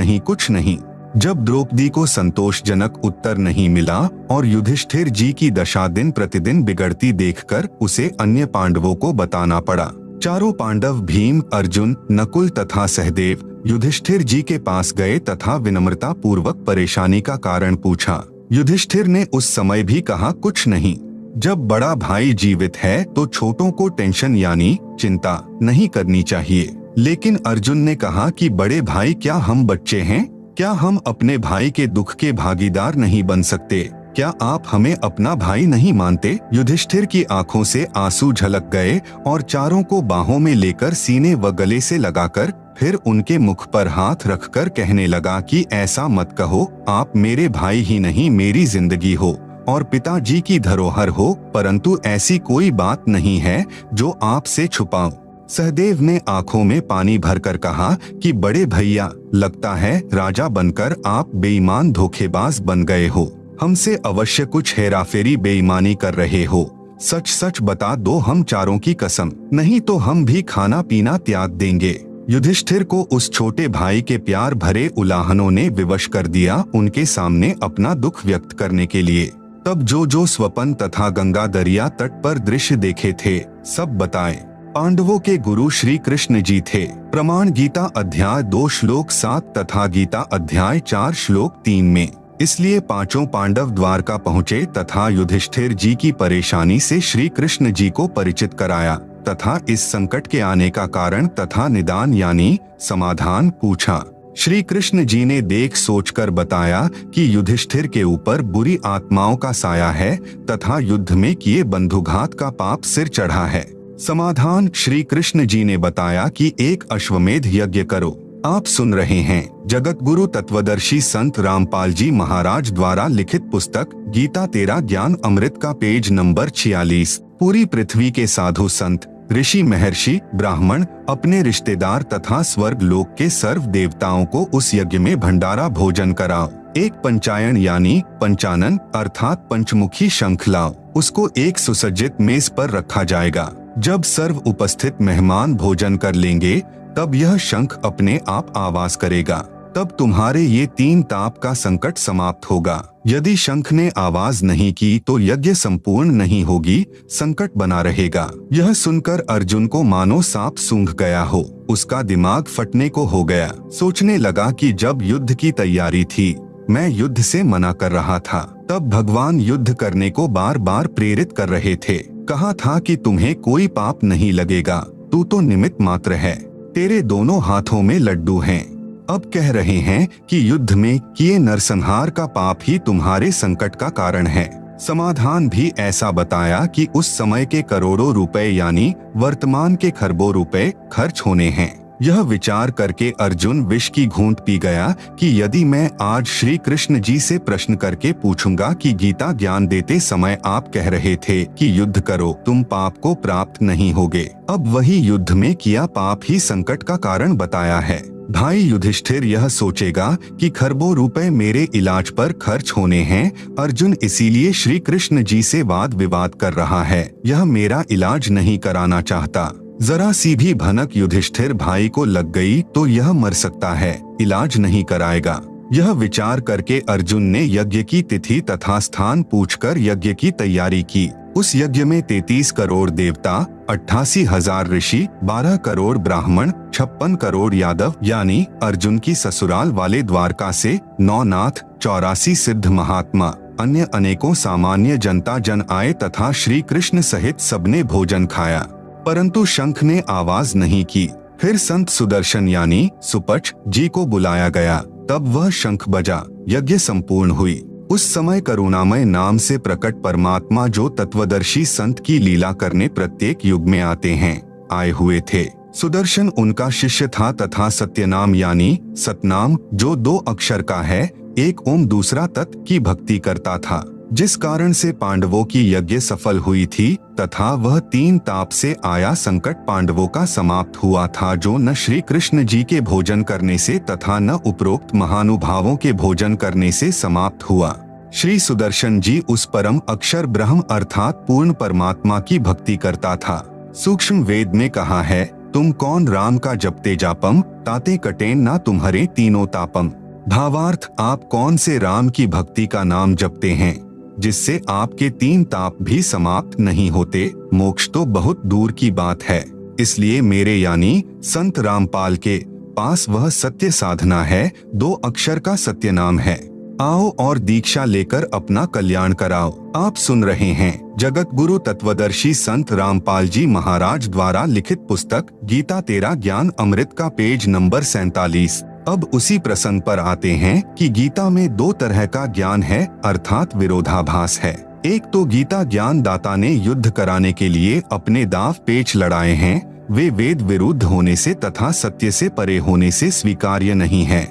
S1: नहीं। जब द्रौपदी को संतोषजनक उत्तर नहीं मिला और युधिष्ठिर जी की दशा दिन प्रतिदिन बिगड़ती देखकर उसे अन्य पांडवों को बताना पड़ा। चारों पांडव भीम, अर्जुन, नकुल तथा सहदेव युधिष्ठिर जी के पास गए तथा विनम्रता पूर्वक परेशानी का कारण पूछा। युधिष्ठिर ने उस समय भी कहा कुछ नहीं। जब बड़ा भाई जीवित है तो छोटों को टेंशन यानी चिंता नहीं करनी चाहिए। लेकिन अर्जुन ने कहा कि बड़े भाई क्या हम बच्चे हैं? क्या हम अपने भाई के दुख के भागीदार नहीं बन सकते? क्या आप हमें अपना भाई नहीं मानते? युधिष्ठिर की आंखों से आंसू झलक गए और चारों को बाहों में लेकर सीने व गले से लगाकर फिर उनके मुख पर हाथ रखकर कहने लगा कि ऐसा मत कहो, आप मेरे भाई ही नहीं मेरी जिंदगी हो और पिताजी की धरोहर हो, परंतु ऐसी कोई बात नहीं है जो आपसे छुपाऊं। सहदेव ने आंखों में पानी भरकर कहा कि बड़े भैया, लगता है राजा बनकर आप बेईमान धोखेबाज बन गए हो। हमसे अवश्य कुछ हेराफेरी बेईमानी कर रहे हो। सच सच बता दो, हम चारों की कसम, नहीं तो हम भी खाना पीना त्याग देंगे। युधिष्ठिर को उस छोटे भाई के प्यार भरे उलाहनों ने विवश कर दिया उनके सामने अपना दुख व्यक्त करने के लिए। तब जो स्वपन तथा गंगा दरिया तट पर दृश्य देखे थे सब बताए। पांडवों के गुरु श्री कृष्ण जी थे। प्रमाण गीता अध्याय 2 श्लोक 7 तथा गीता अध्याय 4 श्लोक 3 में। इसलिए पांचों पांडव द्वारका पहुँचे तथा युधिष्ठिर जी की परेशानी से श्री कृष्ण जी को परिचित कराया तथा इस संकट के आने का कारण तथा निदान यानी समाधान पूछा। श्री कृष्ण जी ने देख सोचकर बताया कि युधिष्ठिर के ऊपर बुरी आत्माओं का साया है तथा युद्ध में किए बंधुघात का पाप सिर चढ़ा है। समाधान श्री कृष्ण जी ने बताया कि एक अश्वमेध यज्ञ करो। आप सुन रहे हैं जगत गुरु तत्वदर्शी संत रामपाल जी महाराज द्वारा लिखित पुस्तक गीता तेरा ज्ञान अमृत का पेज नंबर 46। पूरी पृथ्वी के साधु संत, ऋषि, महर्षि, ब्राह्मण अपने रिश्तेदार तथा स्वर्ग लोक के सर्व देवताओं को उस यज्ञ में भंडारा भोजन कराओ। एक पंचायन यानी पंचानन अर्थात पंचमुखी शंख लाओ। उसको एक सुसज्जित मेज पर रखा जाएगा। जब सर्व उपस्थित मेहमान भोजन कर लेंगे तब यह शंख अपने आप आवाज करेगा। तब तुम्हारे ये 3 ताप का संकट समाप्त होगा। यदि शंख ने आवाज नहीं की तो यज्ञ संपूर्ण नहीं होगी, संकट बना रहेगा। यह सुनकर अर्जुन को मानो सांप सूंघ गया हो, उसका दिमाग फटने को हो गया। सोचने लगा कि जब युद्ध की तैयारी थी, मैं युद्ध से मना कर रहा था, तब भगवान युद्ध करने को बार बार प्रेरित कर रहे थे। कहा था कि तुम्हें कोई पाप नहीं लगेगा, तू तो निमित्त मात्र है, तेरे दोनों हाथों में लड्डू हैं। अब कह रहे हैं कि युद्ध में किए नरसंहार का पाप ही तुम्हारे संकट का कारण है। समाधान भी ऐसा बताया कि उस समय के करोड़ों रुपए यानी वर्तमान के खरबों रुपए खर्च होने हैं। यह विचार करके अर्जुन विष की घूंट पी गया कि यदि मैं आज श्री कृष्ण जी से प्रश्न करके पूछूंगा कि गीता ज्ञान देते समय आप कह रहे थे कि युद्ध करो, तुम पाप को प्राप्त नहीं होगे, अब वही युद्ध में किया पाप ही संकट का कारण बताया है। भाई युधिष्ठिर यह सोचेगा कि खरबों रुपए मेरे इलाज पर खर्च होने हैं, अर्जुन इसीलिए श्री कृष्ण जी से वाद विवाद कर रहा है, यह मेरा इलाज नहीं कराना चाहता। जरा सी भी भनक युधिष्ठिर भाई को लग गई तो यह मर सकता है, इलाज नहीं कराएगा। यह विचार करके अर्जुन ने यज्ञ की तिथि तथा स्थान पूछकर यज्ञ की तैयारी की। उस यज्ञ में 33 करोड़ देवता, 88,000 ऋषि, 12 करोड़ ब्राह्मण, 56 करोड़ यादव यानी अर्जुन की ससुराल वाले द्वारका से 9 नाथ, 84 सिद्ध महात्मा, अन्य अनेकों सामान्य जनता जन आए तथा श्री कृष्ण सहित सबने भोजन खाया, परंतु शंख ने आवाज नहीं की। फिर संत सुदर्शन यानी सुपच जी को बुलाया गया, तब वह शंख बजा, यज्ञ संपूर्ण हुई। उस समय करुणामय नाम से प्रकट परमात्मा जो तत्वदर्शी संत की लीला करने प्रत्येक युग में आते हैं, आए हुए थे। सुदर्शन उनका शिष्य था तथा सत्यनाम यानी सतनाम जो 2 अक्षर का है, एक ओम दूसरा तत् की भक्ति करता था, जिस कारण से पांडवों की यज्ञ सफल हुई थी तथा वह 3 ताप से आया संकट पांडवों का समाप्त हुआ था, जो न श्री कृष्ण जी के भोजन करने से तथा न उपरोक्त महानुभावों के भोजन करने से समाप्त हुआ। श्री सुदर्शन जी उस परम अक्षर ब्रह्म अर्थात पूर्ण परमात्मा की भक्ति करता था। सूक्ष्म वेद में कहा है, तुम कौन राम का जपते जापम, ताते कटेन ना तुम्हारे तीनों तापम। भावार्थ, आप कौन से राम की भक्ति का नाम जपते हैं जिससे आपके 3 ताप भी समाप्त नहीं होते, मोक्ष तो बहुत दूर की बात है। इसलिए मेरे यानी संत रामपाल के पास वह सत्य साधना है, 2 अक्षर का सत्य नाम है। आओ और दीक्षा लेकर अपना कल्याण कराओ। आप सुन रहे हैं जगत गुरु तत्वदर्शी संत रामपाल जी महाराज द्वारा लिखित पुस्तक गीता तेरा ज्ञान अमृत का पेज नंबर 47। अब उसी प्रसंग पर आते हैं कि गीता में 2 तरह का ज्ञान है अर्थात विरोधाभास है। एक तो गीता ज्ञान दाता ने युद्ध कराने के लिए अपने दाव पेच लड़ाए हैं, वे वेद विरुद्ध होने से तथा सत्य से परे होने से स्वीकार्य नहीं है,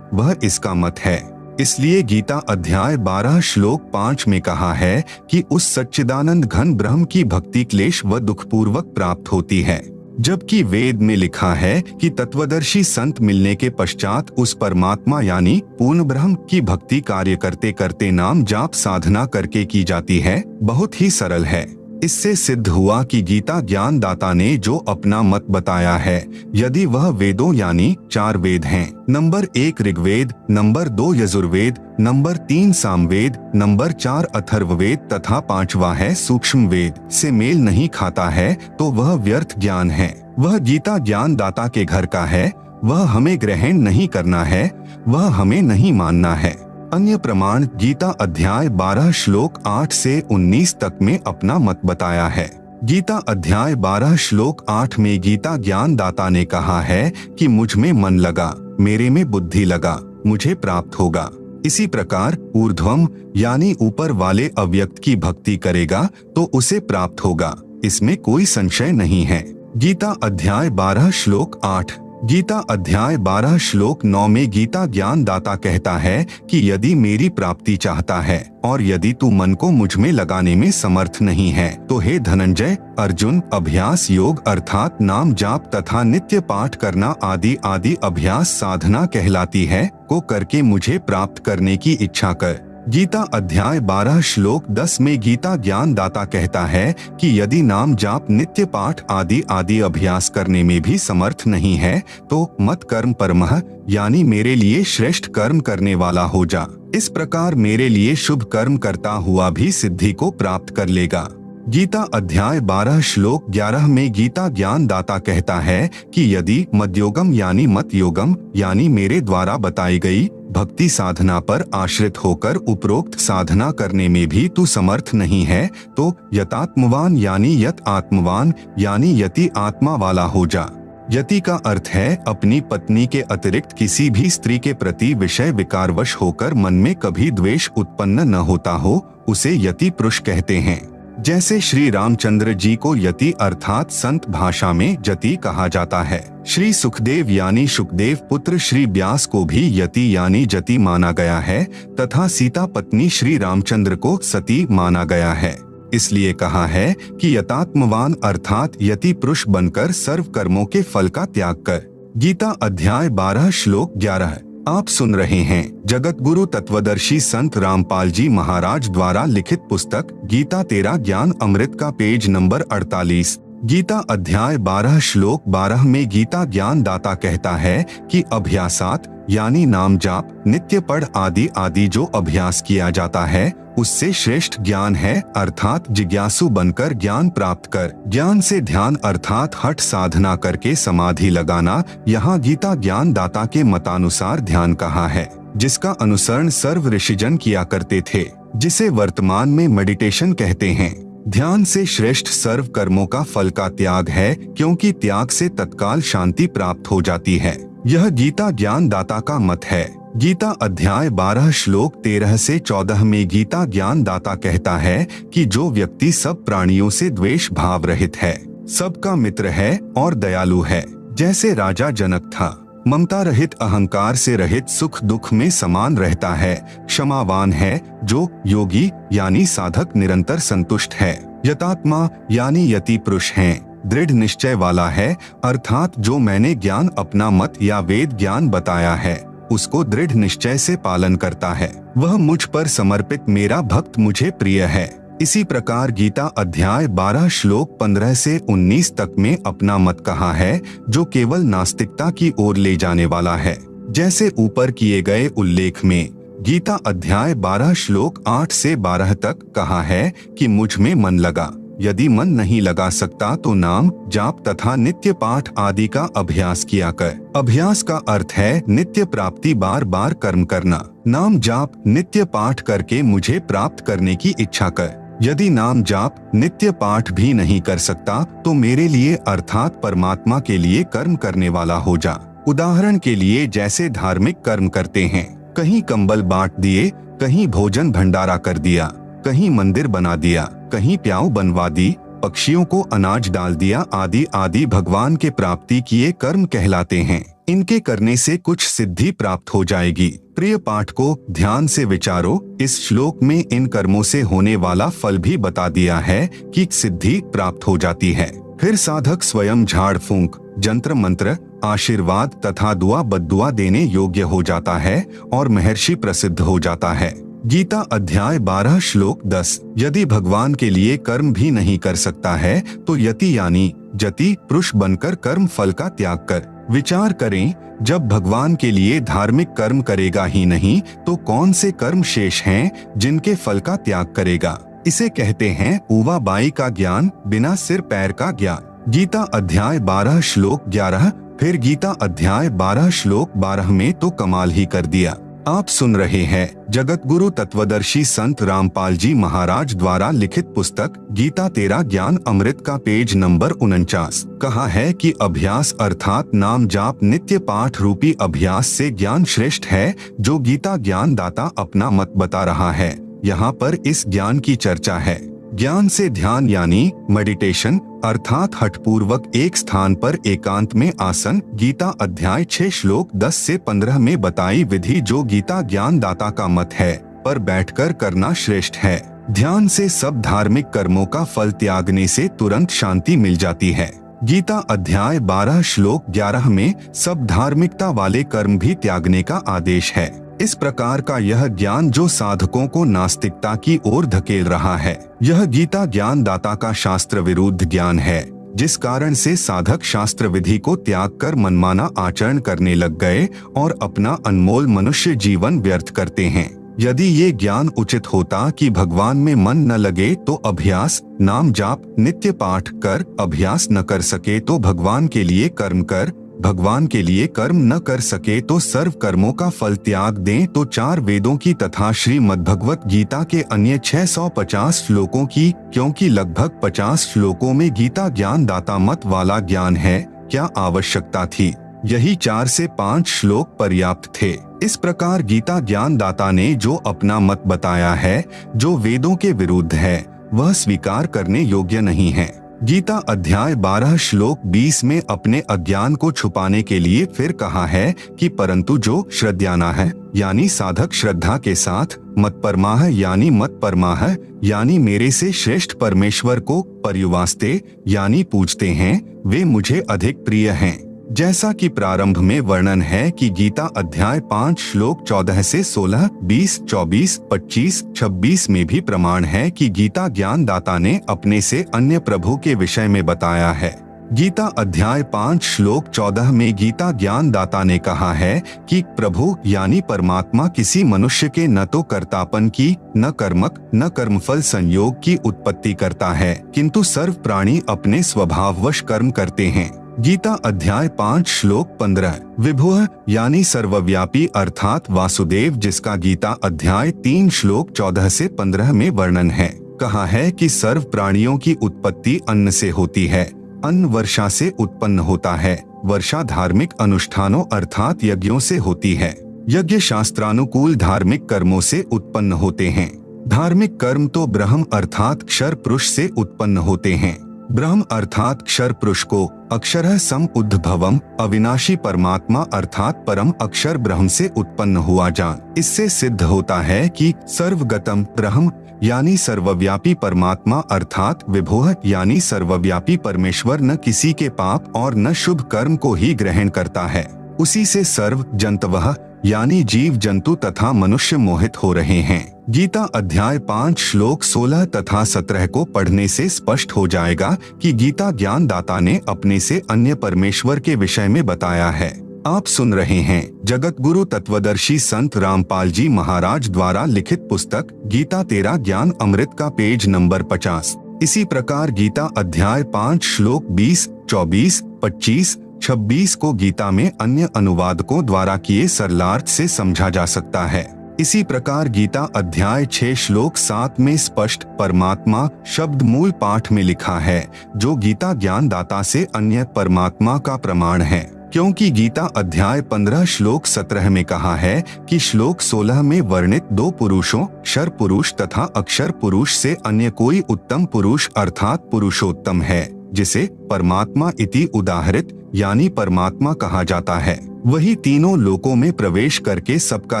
S1: वह इसका मत है। इसलिए गीता अध्याय 12 श्लोक 5 में कहा है कि उस सच्चिदानंद घन ब्रह्म की भक्ति क्लेश व दुखपूर्वक प्राप्त होती है, जबकि वेद में लिखा है कि तत्वदर्शी संत मिलने के पश्चात उस परमात्मा यानी पूर्ण ब्रह्म की भक्ति कार्य करते करते नाम जाप साधना करके की जाती है। बहुत ही सरल है। इससे सिद्ध हुआ कि गीता ज्ञान दाता ने जो अपना मत बताया है, यदि वह वेदों यानी 4 वेद हैं, number 1 Rigveda, number 2 Yajurveda, number 3 Samaveda, number 4 Atharvaveda तथा 5वां है सूक्ष्म वेद से मेल नहीं खाता है, तो वह व्यर्थ ज्ञान है। वह गीता ज्ञान दाता के घर का है, वह हमें ग्रहण नहीं करना है, वह हमें नहीं मानना है। अन्य प्रमाण गीता अध्याय 12 श्लोक 8 से 19 तक में अपना मत बताया है। गीता अध्याय 12 श्लोक 8 में गीता ज्ञान दाता ने कहा है कि मुझ में मन लगा, मेरे में बुद्धि लगा, मुझे प्राप्त होगा। इसी प्रकार ऊर्ध्वम यानी ऊपर वाले अव्यक्त की भक्ति करेगा तो उसे प्राप्त होगा, इसमें कोई संशय नहीं है। गीता अध्याय 12 श्लोक 8। गीता अध्याय 12 श्लोक 9 में गीता ज्ञान दाता कहता है कि यदि मेरी प्राप्ति चाहता है और यदि तू मन को मुझ में लगाने में समर्थ नहीं है, तो हे धनंजय अर्जुन, अभ्यास योग अर्थात नाम जाप तथा नित्य पाठ करना आदि आदि अभ्यास साधना कहलाती है, को करके मुझे प्राप्त करने की इच्छा कर। गीता अध्याय 12 श्लोक 10 में गीता ज्ञान दाता कहता है कि यदि नाम जाप नित्य पाठ आदि आदि अभ्यास करने में भी समर्थ नहीं है तो मत कर्म परमः यानी मेरे लिए श्रेष्ठ कर्म करने वाला हो जा। इस प्रकार मेरे लिए शुभ कर्म करता हुआ भी सिद्धि को प्राप्त कर लेगा। गीता अध्याय 12 श्लोक 11 में गीता ज्ञान दाता कहता है कि यदि मद्योगम यानी मत योगम यानी मेरे द्वारा बताई गई भक्ति साधना पर आश्रित होकर उपरोक्त साधना करने में भी तू समर्थ नहीं है तो यतात्मवान यानी यत आत्मवान यानी यति आत्मा वाला हो जा। यति का अर्थ है अपनी पत्नी के अतिरिक्त किसी भी स्त्री के प्रति विषय विकारवश होकर मन में कभी द्वेष उत्पन्न न होता हो, उसे यति पुरुष कहते हैं। जैसे श्री रामचंद्र जी को यति अर्थात संत भाषा में जति कहा जाता है, श्री सुखदेव यानी सुखदेव पुत्र श्री व्यास को भी यति यानी जति माना गया है तथा सीता पत्नी श्री रामचंद्र को सती माना गया है। इसलिए कहा है कि यतात्मवान अर्थात यति पुरुष बनकर सर्व कर्मों के फल का त्याग कर। गीता अध्याय 12 श्लोक 11। आप सुन रहे हैं जगत गुरु तत्वदर्शी संत रामपाल जी महाराज द्वारा लिखित पुस्तक गीता तेरा ज्ञान अमृत का पेज नंबर 48। गीता अध्याय 12 श्लोक 12 में गीता ज्ञान दाता कहता है कि अभ्यासात यानी नाम जाप नित्य पढ़ आदि आदि जो अभ्यास किया जाता है उससे श्रेष्ठ ज्ञान है अर्थात जिज्ञासु बनकर ज्ञान प्राप्त कर। ज्ञान से ध्यान अर्थात हठ साधना करके समाधि लगाना यहाँ गीता ज्ञान दाता के मतानुसार ध्यान कहा है, जिसका अनुसरण सर्व ऋषिजन किया करते थे, जिसे वर्तमान में मेडिटेशन कहते हैं। ध्यान से श्रेष्ठ सर्व कर्मों का फल का त्याग है क्योंकि त्याग से तत्काल शांति प्राप्त हो जाती है। यह गीता ज्ञान दाता का मत है। गीता अध्याय 12 श्लोक 13 से 14 में गीता ज्ञान दाता कहता है कि जो व्यक्ति सब प्राणियों से द्वेष भाव रहित है, सबका मित्र है और दयालु है, जैसे राजा जनक था, ममता रहित अहंकार से रहित सुख दुख में समान रहता है, क्षमावान है, जो योगी यानी साधक निरंतर संतुष्ट है, यतात्मा यानी यति पुरुष हैं, दृढ़ निश्चय वाला है अर्थात जो मैंने ज्ञान अपना मत या वेद ज्ञान बताया है उसको दृढ़ निश्चय से पालन करता है, वह मुझ पर समर्पित मेरा भक्त मुझे प्रिय है। इसी प्रकार गीता अध्याय 12 श्लोक 15 से 19 तक में अपना मत कहा है जो केवल नास्तिकता की ओर ले जाने वाला है। जैसे ऊपर किए गए उल्लेख में गीता अध्याय 12 श्लोक 8 से 12 तक कहा है कि मुझ में मन लगा, यदि मन नहीं लगा सकता तो नाम जाप तथा नित्य पाठ आदि का अभ्यास किया कर। अभ्यास का अर्थ है नित्य प्राप्ति, बार बार कर्म करना। नाम जाप नित्य पाठ करके मुझे प्राप्त करने की इच्छा कर। यदि नाम जाप नित्य पाठ भी नहीं कर सकता तो मेरे लिए अर्थात परमात्मा के लिए कर्म करने वाला हो जा। उदाहरण के लिए जैसे धार्मिक कर्म करते हैं, कहीं कंबल बांट दिए, कहीं भोजन भंडारा कर दिया, कहीं मंदिर बना दिया, कहीं प्याऊ बनवा दी, पक्षियों को अनाज डाल दिया आदि आदि भगवान के प्राप्ति किए कर्म कहलाते हैं। इनके करने से कुछ सिद्धि प्राप्त हो जाएगी। प्रिय पाठ को ध्यान से विचारो। इस श्लोक में इन कर्मों से होने वाला फल भी बता दिया है कि सिद्धि प्राप्त हो जाती है। फिर साधक स्वयं झाड़ फूंक, जंत्र मंत्र, आशीर्वाद तथा दुआ बद्दुआ देने योग्य हो जाता है और महर्षि प्रसिद्ध हो जाता है। गीता अध्याय 12 श्लोक 10। यदि भगवान के लिए कर्म भी नहीं कर सकता है तो यति यानी जति पुरुष बनकर कर्म फल का त्याग कर। विचार करें, जब भगवान के लिए धार्मिक कर्म करेगा ही नहीं तो कौन से कर्म शेष हैं जिनके फल का त्याग करेगा। इसे कहते हैं ऊवा बाई का ज्ञान, बिना सिर पैर का ज्ञान। गीता अध्याय 12 श्लोक 11। फिर गीता अध्याय 12 श्लोक 12 में तो कमाल ही कर दिया। आप सुन रहे हैं जगत गुरु तत्वदर्शी संत रामपाल जी महाराज द्वारा लिखित पुस्तक गीता तेरा ज्ञान अमृत का पेज नंबर 49। कहा है कि अभ्यास अर्थात नाम जाप नित्य पाठ रूपी अभ्यास से ज्ञान श्रेष्ठ है, जो गीता ज्ञान दाता अपना मत बता रहा है। यहाँ पर इस ज्ञान की चर्चा है। ज्ञान से ध्यान यानी मेडिटेशन अर्थात हठपूर्वक एक स्थान पर एकांत में आसन। गीता अध्याय 6 श्लोक 10 से 15 में बताई विधि जो गीता ज्ञान दाता का मत है, पर बैठकर करना श्रेष्ठ है। ध्यान से सब धार्मिक कर्मों का फल त्यागने से तुरंत शांति मिल जाती है। गीता अध्याय 12 श्लोक 11 में सब धार्मिकता वाले कर्म भी त्यागने का आदेश है। इस प्रकार का यह ज्ञान जो साधकों को नास्तिकता की ओर धकेल रहा है, यह गीता ज्ञान दाता का शास्त्र विरुद्ध ज्ञान है, जिस कारण से साधक शास्त्र विधि को त्याग कर मनमाना आचरण करने लग गए और अपना अनमोल मनुष्य जीवन व्यर्थ करते हैं। यदि ये ज्ञान उचित होता कि भगवान में मन न लगे तो अभ्यास, नाम जाप, नित्य पाठ कर, अभ्यास न कर सके तो भगवान के लिए कर्म कर, भगवान के लिए कर्म न कर सके तो सर्व कर्मों का फल त्याग दें, तो 4 वेदों की तथा श्रीमद्भगवत गीता के अन्य 650 श्लोकों की, क्योंकि लगभग 50 श्लोकों में गीता ज्ञान दाता मत वाला ज्ञान है, क्या आवश्यकता थी? यही 4 से 5 श्लोक पर्याप्त थे। इस प्रकार गीता ज्ञान दाता ने जो अपना मत बताया है, जो वेदों के विरुद्ध है, वह स्वीकार करने योग्य नहीं है। गीता अध्याय 12 श्लोक 20 में अपने अज्ञान को छुपाने के लिए फिर कहा है कि परंतु जो श्रद्धाना है, यानी साधक श्रद्धा के साथ मत परमाह यानी मत परमाह यानी मेरे से श्रेष्ठ परमेश्वर को पर्युवास्ते यानी पूजते हैं, वे मुझे अधिक प्रिय हैं। जैसा कि प्रारंभ में वर्णन है कि गीता अध्याय 5 श्लोक 14 से 16, 20, 24, 25, 26 में भी प्रमाण है कि गीता ज्ञान दाता ने अपने से अन्य प्रभु के विषय में बताया है। गीता अध्याय 5 श्लोक 14 में गीता ज्ञान दाता ने कहा है कि प्रभु यानी परमात्मा किसी मनुष्य के न तो कर्तापन की, न कर्मक, न कर्मफल संयोग की उत्पत्ति करता है, किंतु सर्व प्राणी अपने स्वभाववश कर्म करते हैं। गीता अध्याय 5 श्लोक 15 विभुः यानी सर्वव्यापी अर्थात वासुदेव, जिसका गीता अध्याय 3 श्लोक 14 से 15 में वर्णन है, कहा है कि सर्व प्राणियों की उत्पत्ति अन्न से होती है, अन्न वर्षा से उत्पन्न होता है, वर्षा धार्मिक अनुष्ठानों अर्थात यज्ञों से होती है, यज्ञ शास्त्रानुकूल धार्मिक कर्मों से उत्पन्न होते हैं। धार्मिक कर्म तो ब्रह्म अर्थात क्षर पुरुष से उत्पन्न होते हैं। ब्रह्म अर्थात क्षर पुरुष को अक्षरः सम उद्भवम अविनाशी परमात्मा अर्थात परम अक्षर ब्रह्म से उत्पन्न हुआ जान। इससे सिद्ध होता है कि सर्वगतम ब्रह्म यानी सर्वव्यापी परमात्मा अर्थात विभुः यानी सर्वव्यापी परमेश्वर न किसी के पाप और न शुभ कर्म को ही ग्रहण करता है। उसी से सर्व जंतवः यानी जीव जंतु तथा मनुष्य मोहित हो रहे हैं। गीता अध्याय 5 श्लोक 16 तथा 17 को पढ़ने से स्पष्ट हो जाएगा कि गीता ज्ञान दाता ने अपने से अन्य परमेश्वर के विषय में बताया है। आप सुन रहे हैं जगत गुरु तत्वदर्शी संत रामपाल जी महाराज द्वारा लिखित पुस्तक गीता तेरा ज्ञान अमृत का पेज नंबर 50। इसी प्रकार गीता अध्याय 5 श्लोक 20, 24, 25, 26 को गीता में अन्य अनुवादकों द्वारा किए सरलार्थ से समझा जा सकता है। इसी प्रकार गीता अध्याय 6 श्लोक 7 में स्पष्ट परमात्मा शब्द मूल पाठ में लिखा है, जो गीता ज्ञान दाता से अन्य परमात्मा का प्रमाण है, क्योंकि गीता अध्याय 15 श्लोक 17 में कहा है कि श्लोक 16 में वर्णित 2 पुरुषों क्षर पुरुष तथा अक्षर पुरुष से अन्य कोई उत्तम पुरुष अर्थात पुरुषोत्तम है, जिसे परमात्मा इति उदाहरित यानी परमात्मा कहा जाता है। वही तीनों लोकों में प्रवेश करके सबका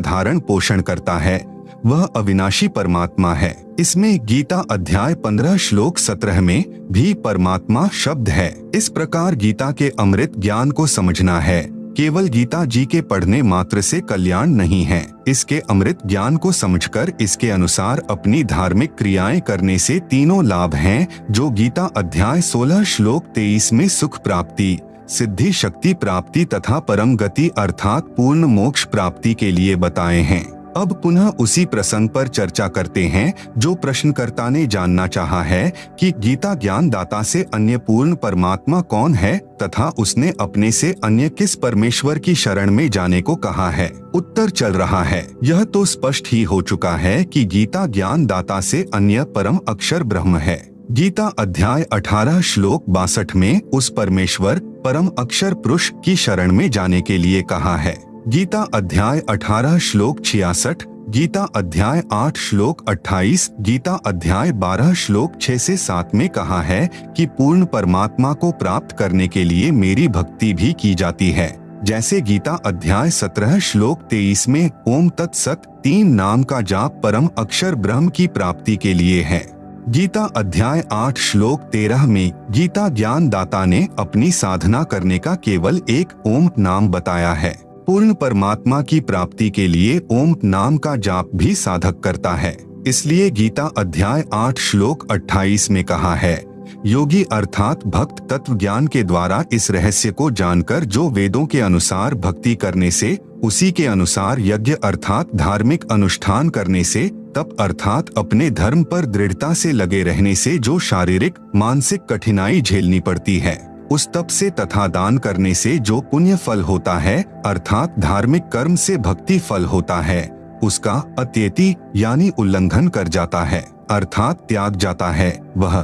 S1: धारण पोषण करता है, वह अविनाशी परमात्मा है। इसमें गीता अध्याय 15 श्लोक 17 में भी परमात्मा शब्द है। इस प्रकार गीता के अमृत ज्ञान को समझना है, केवल गीता जी के पढ़ने मात्र से कल्याण नहीं है। इसके अमृत ज्ञान को समझकर इसके अनुसार अपनी धार्मिक क्रियाएं करने से तीनों लाभ हैं, जो गीता अध्याय 16 श्लोक 23 में सुख प्राप्ति, सिद्धि शक्ति प्राप्ति तथा परम गति अर्थात पूर्ण मोक्ष प्राप्ति के लिए बताए हैं। अब पुनः उसी प्रसंग पर चर्चा करते हैं, जो प्रश्नकर्ता ने जानना चाहा है कि गीता ज्ञान दाता से अन्य पूर्ण परमात्मा कौन है तथा उसने अपने से अन्य किस परमेश्वर की शरण में जाने को कहा है। उत्तर चल रहा है, यह तो स्पष्ट ही हो चुका है कि गीता ज्ञान दाता से अन्य परम अक्षर ब्रह्म है। गीता अध्याय 18 श्लोक 62 में उस परमेश्वर परम अक्षर पुरुष की शरण में जाने के लिए कहा है। गीता अध्याय 18 श्लोक 66, गीता अध्याय 8 श्लोक 28, गीता अध्याय 12 श्लोक 6 से 7 में कहा है कि पूर्ण परमात्मा को प्राप्त करने के लिए मेरी भक्ति भी की जाती है। जैसे गीता अध्याय 17 श्लोक 23 में ओम तत्सत 3 नाम का जाप परम अक्षर ब्रह्म की प्राप्ति के लिए है। गीता अध्याय 8 श्लोक 13 में गीता ज्ञान दाता ने अपनी साधना करने का केवल एक ओम नाम बताया है। पूर्ण परमात्मा की प्राप्ति के लिए ओम नाम का जाप भी साधक करता है। इसलिए गीता अध्याय 8 श्लोक 28 में कहा है, योगी अर्थात भक्त तत्व ज्ञान के द्वारा इस रहस्य को जानकर जो वेदों के अनुसार भक्ति करने से, उसी के अनुसार यज्ञ अर्थात धार्मिक अनुष्ठान करने से, तप अर्थात अपने धर्म पर दृढ़ता से लगे रहने से जो शारीरिक मानसिक कठिनाई झेलनी पड़ती है, उस तप से तथा दान करने से जो पुण्य फल होता है अर्थात धार्मिक कर्म से भक्ति फल होता है, उसका अत्यति यानी उल्लंघन कर जाता है अर्थात त्याग जाता है। वह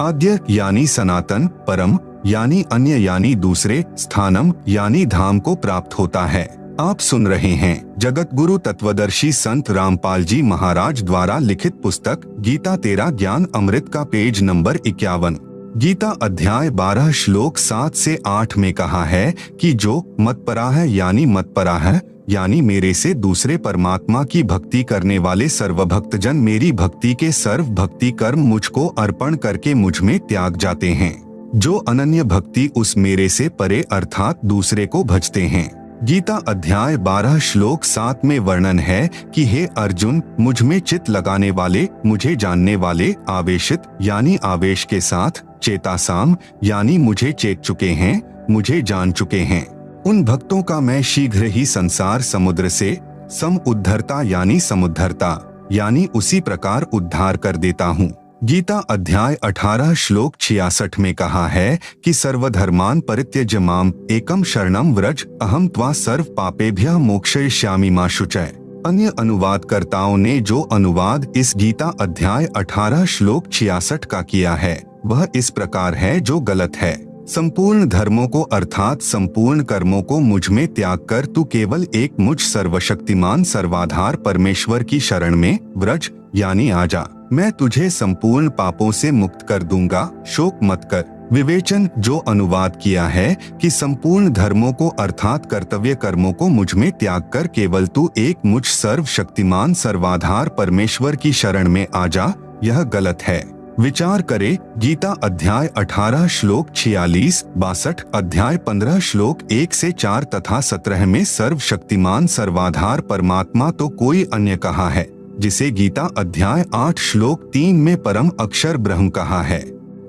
S1: आद्य यानी सनातन, परम यानी अन्य यानी दूसरे, स्थानम यानी धाम को प्राप्त होता है। आप सुन रहे हैं जगत गुरु तत्वदर्शी संत रामपाल जी महाराज द्वारा लिखित पुस्तक गीता तेरा ज्ञान अमृत का पेज नंबर 51। गीता अध्याय 12 श्लोक 7 से 8 में कहा है कि जो मत्पराह यानी मत्पराह यानी मेरे से दूसरे परमात्मा की भक्ति करने वाले सर्वभक्तजन मेरी भक्ति के सर्व भक्ति कर्म मुझको अर्पण करके मुझ में त्याग जाते हैं। जो अनन्य भक्ति उस मेरे से परे अर्थात दूसरे को भजते हैं। गीता अध्याय 12 श्लोक 7 में वर्णन है कि हे अर्जुन, मुझ में चित्त लगाने वाले, मुझे जानने वाले, आवेशित यानी आवेश के साथ, चेतासाम यानी मुझे चेत चुके हैं, मुझे जान चुके हैं, उन भक्तों का मैं शीघ्र ही संसार समुद्र से सम उद्धरता यानी समुद्धरता यानी उसी प्रकार उद्धार कर देता हूँ। गीता अध्याय 18 श्लोक 66 में कहा है कि सर्वधर्मान परित्यज्य माम एकम शरणम व्रज अहम त्वा सर्व पापेभ्यः मोक्षयिष्यामि मा शुचय। अन्य अनुवादकर्ताओं ने जो अनुवाद इस गीता अध्याय 18 श्लोक 66 का किया है वह इस प्रकार है जो गलत है। संपूर्ण धर्मों को अर्थात संपूर्ण कर्मों को मुझ में त्याग कर तू केवल एक मुझ सर्वशक्तिमान सर्वाधार परमेश्वर की शरण में व्रज यानी आजा, मैं तुझे संपूर्ण पापों से मुक्त कर दूंगा, शोक मत कर। विवेचन जो अनुवाद किया है कि संपूर्ण धर्मों को अर्थात कर्तव्य कर्मों को मुझ में त्याग कर केवल तू एक मुझ सर्वशक्तिमान सर्वाधार परमेश्वर की शरण में आजा, यह गलत है। विचार करे गीता अध्याय 18 श्लोक 46, 62, अध्याय 15 श्लोक 1 से 4 तथा 17 में सर्वशक्तिमान सर्वाधार परमात्मा तो कोई अन्य कहा है, जिसे गीता अध्याय 8 श्लोक 3 में परम अक्षर ब्रह्म कहा है।